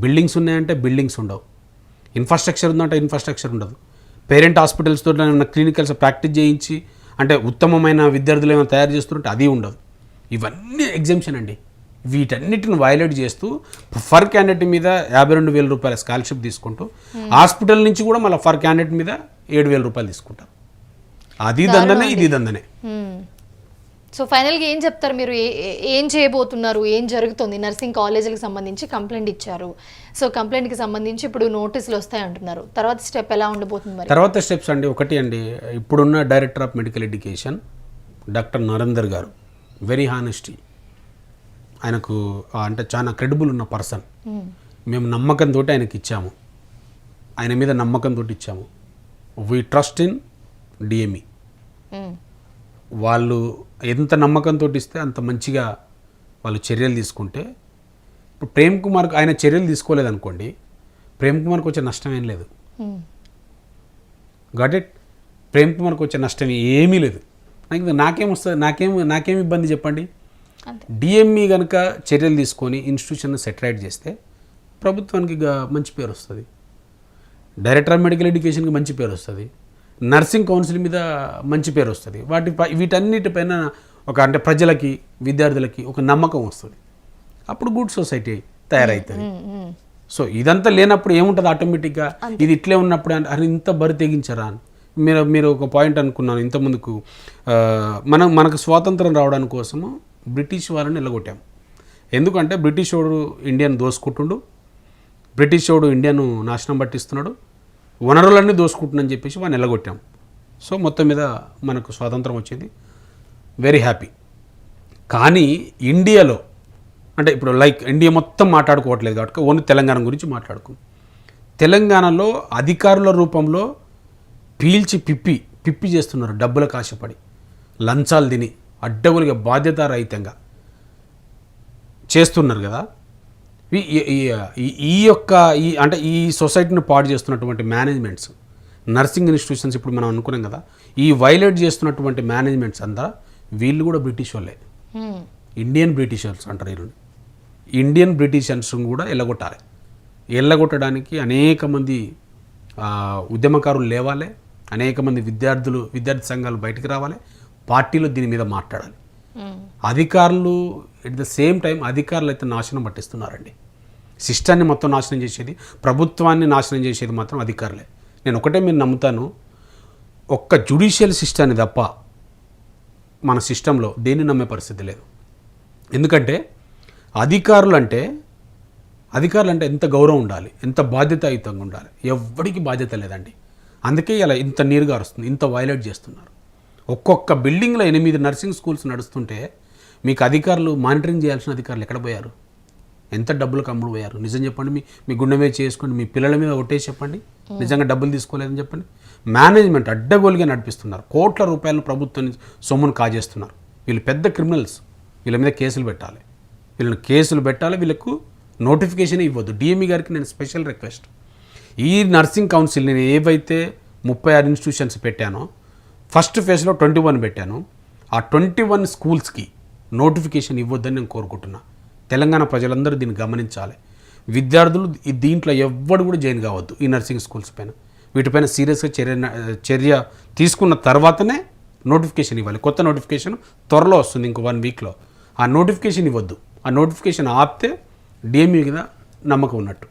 Speaker 2: బిల్డింగ్స్ ఉన్నాయంటే బిల్డింగ్స్ ఉండవు, ఇన్ఫ్రాస్ట్రక్చర్ ఉందంటే ఇన్ఫ్రాస్ట్రక్చర్ ఉండదు. పేరెంట్ హాస్పిటల్స్ తోటి ప్రాక్టీస్ చేయించి అంటే ఉత్తమమైన విద్యార్థులు ఏమైనా తయారు చేస్తుంటే అది ఉండదు. ఇవన్నీ ఎగ్జామ్షన్ అండి. వీటన్నిటిని వైలేట్ చేస్తూ ఫర్ క్యాండిడేట్ మీద 52,000 రూపాయల స్కాలర్షిప్ తీసుకుంటూ హాస్పిటల్ నుంచి కూడా మళ్ళీ ఫర్ క్యాండిడేట్ మీద 7,000 రూపాయలు తీసుకుంటారు. అది దందనే, ఇది దందనే.
Speaker 1: సో ఫైనల్గా ఏం చెప్తారు మీరు? ఏం చేయబోతున్నారు? ఏం జరుగుతుంది? నర్సింగ్ కాలేజీలకు సంబంధించి కంప్లైంట్ ఇచ్చారు. సో కంప్లైంట్కి సంబంధించి ఇప్పుడు నోటీసులు వస్తాయి అంటున్నారు. తర్వాత స్టెప్ ఎలా ఉండబోతుంది?
Speaker 2: తర్వాత స్టెప్స్ అండి, ఒకటి అండి, ఇప్పుడున్న director of medical education doctor Narender గారు, వెరీ హానెస్టీ, ఆయనకు అంటే చాలా క్రెడిబుల్ ఉన్న పర్సన్. మేము నమ్మకంతో ఆయనకి ఇచ్చాము, ఆయన మీద నమ్మకంతో ఇచ్చాము. We trust in DME. వాళ్ళు ఎంత నమ్మకంతో ఇస్తే అంత మంచిగా వాళ్ళు చర్యలు తీసుకుంటే. ఇప్పుడు ప్రేమ్ కుమార్ ఆయన చర్యలు తీసుకోలేదనుకోండి, ప్రేమ్ కుమార్కి వచ్చే నష్టం ఏం లేదు. Got it? ప్రేమ్ కుమార్కి వచ్చే నష్టం ఏమీ లేదు. నాకేం వస్తుంది? నాకేం ఇబ్బంది చెప్పండి? డిఎంఈ కనుక చర్యలు తీసుకొని ఇన్స్టిట్యూషన్ సెటరైట్ చేస్తే ప్రభుత్వానికి మంచి పేరు వస్తుంది, డైరెక్టర్ ఆఫ్ మెడికల్ ఎడ్యుకేషన్కి మంచి పేరు వస్తుంది, నర్సింగ్ కౌన్సిల్ మీద మంచి పేరు వస్తుంది. వీటన్నిటిపైన అంటే ప్రజలకి విద్యార్థులకి ఒక నమ్మకం వస్తుంది. అప్పుడు గుడ్ సొసైటీ తయారవుతుంది. సో ఇదంతా లేనప్పుడు ఏముంటుంది? ఆటోమేటిక్గా ఇది ఇట్లే ఉన్నప్పుడు అని ఇంత బరి తెగించరా అని మీరు ఒక పాయింట్ అనుకున్నాను ఇంతకుముందుకు. మనకు స్వాతంత్రం రావడానికి కోసము బ్రిటిష్ వాళ్ళని నిలగొట్టాము. ఎందుకంటే బ్రిటిష్ వాడు ఇండియాను దోసుకుంటుండు, బ్రిటిష్ వాడు ఇండియాను నాశనం పట్టిస్తున్నాడు, వనరులన్నీ దోసుకుంటుందని చెప్పేసి వాడిని నిలగొట్టాము. సో మొత్తం మీద మనకు స్వాతంత్రం వచ్చింది, వెరీ హ్యాపీ. కానీ ఇండియాలో అంటే ఇప్పుడు లైక్ ఇండియా మొత్తం మాట్లాడుకోవట్లేదు కాబట్టి ఓన్లీ తెలంగాణ గురించి మాట్లాడుకుందాం. తెలంగాణలో అధికారుల రూపంలో పీల్చి పిప్పి చేస్తున్నారు, డబ్బులకు ఆశపడి లంచాలు తిని అడ్డగులుగా బాధ్యతారహితంగా చేస్తున్నారు కదా. ఈ యొక్క అంటే ఈ సొసైటీని పాడు చేస్తున్నటువంటి నర్సింగ్ ఇన్స్టిట్యూషన్స్ ఇప్పుడు మనం అనుకున్నాం కదా, ఈ వైలేట్ చేస్తున్నటువంటి మేనేజ్మెంట్స్ అంతా వీళ్ళు కూడా బ్రిటిష్ వాళ్ళే. ఇండియన్ బ్రిటిషర్స్ అంటారు వీళ్ళు. ఇండియన్ బ్రిటిషర్స్ కూడా ఎల్లగొట్టాలి. ఎల్లగొట్టడానికి అనేక మంది ఉద్యమకారులు లేవాలి, అనేక మంది విద్యార్థి సంఘాలు బయటికి రావాలి, పార్టీలు దీని మీద మాట్లాడాలి. అధికారులు ఎట్ ద సేమ్ టైం అధికారులు అయితే నాశనం పట్టిస్తున్నారండి. సిస్టాన్ని మొత్తం నాశనం చేసేది, ప్రభుత్వాన్ని నాశనం చేసేది మాత్రం అధికారులే. నేను ఒకటే మీరు నమ్ముతాను, ఒక్క జ్యుడిషియల్ సిస్టాన్ని తప్ప మన సిస్టంలో దేన్ని నమ్మే పరిస్థితి లేదు. ఎందుకంటే అధికారులు అంటే ఎంత గౌరవం ఉండాలి, ఎంత బాధ్యతాయుతంగా ఉండాలి. ఎవ్వడికి బాధ్యత లేదండి. అందుకే ఇలా ఇంత నీరుగా వస్తుంది, ఇంత వైలేట్ చేస్తున్నారు. ఒక్కొక్క బిల్డింగ్లో 8 నర్సింగ్ స్కూల్స్ నడుస్తుంటే మీకు అధికారులు మానిటరింగ్ చేయాల్సిన అధికారులు ఎక్కడ పోయారు? ఎంత డబ్బులకు అమ్ముడు పోయారు? నిజం చెప్పండి. మీ గుండె మీద చేసుకోండి, మీ పిల్లల మీద ఒట్టేసి చెప్పండి, నిజంగా డబ్బులు తీసుకోలేదని చెప్పండి. మేనేజ్మెంట్ అడ్డగోలుగా నడిపిస్తున్నారు. కోట్ల రూపాయలను ప్రభుత్వం సొమ్మును కాజేస్తున్నారు. వీళ్ళు పెద్ద క్రిమినల్స్. వీళ్ళ మీద కేసులు పెట్టాలి, వీళ్ళకు నోటిఫికేషన్ ఇవ్వద్దు. డిఎంఈ గారికి నేను స్పెషల్ రిక్వెస్ట్, ఈ నర్సింగ్ కౌన్సిల్ నేను ఏవైతే 36 ఇన్స్టిట్యూషన్స్ పెట్టానో, ఫస్ట్ ఫేజ్లో 21 పెట్టాను. ఆ 21 స్కూల్స్కి నోటిఫికేషన్ ఇవ్వద్దని నేను కోరుకుంటున్నా. తెలంగాణ ప్రజలందరూ దీన్ని గమనించాలి. విద్యార్థులు దీంట్లో ఎవ్వడు కూడా జాయిన్ కావద్దు. ఈ నర్సింగ్ స్కూల్స్ పైన వీటిపైన సీరియస్గా చర్య తీసుకున్న తర్వాతనే నోటిఫికేషన్ ఇవ్వాలి. కొత్త నోటిఫికేషన్ త్వరలో వస్తుంది, ఇంకో 1 వీక్లో. ఆ నోటిఫికేషన్ ఇవ్వద్దు. ఆ నోటిఫికేషన్ ఆపితే డిఎంఈ మీద నమ్మకం ఉన్నట్టు.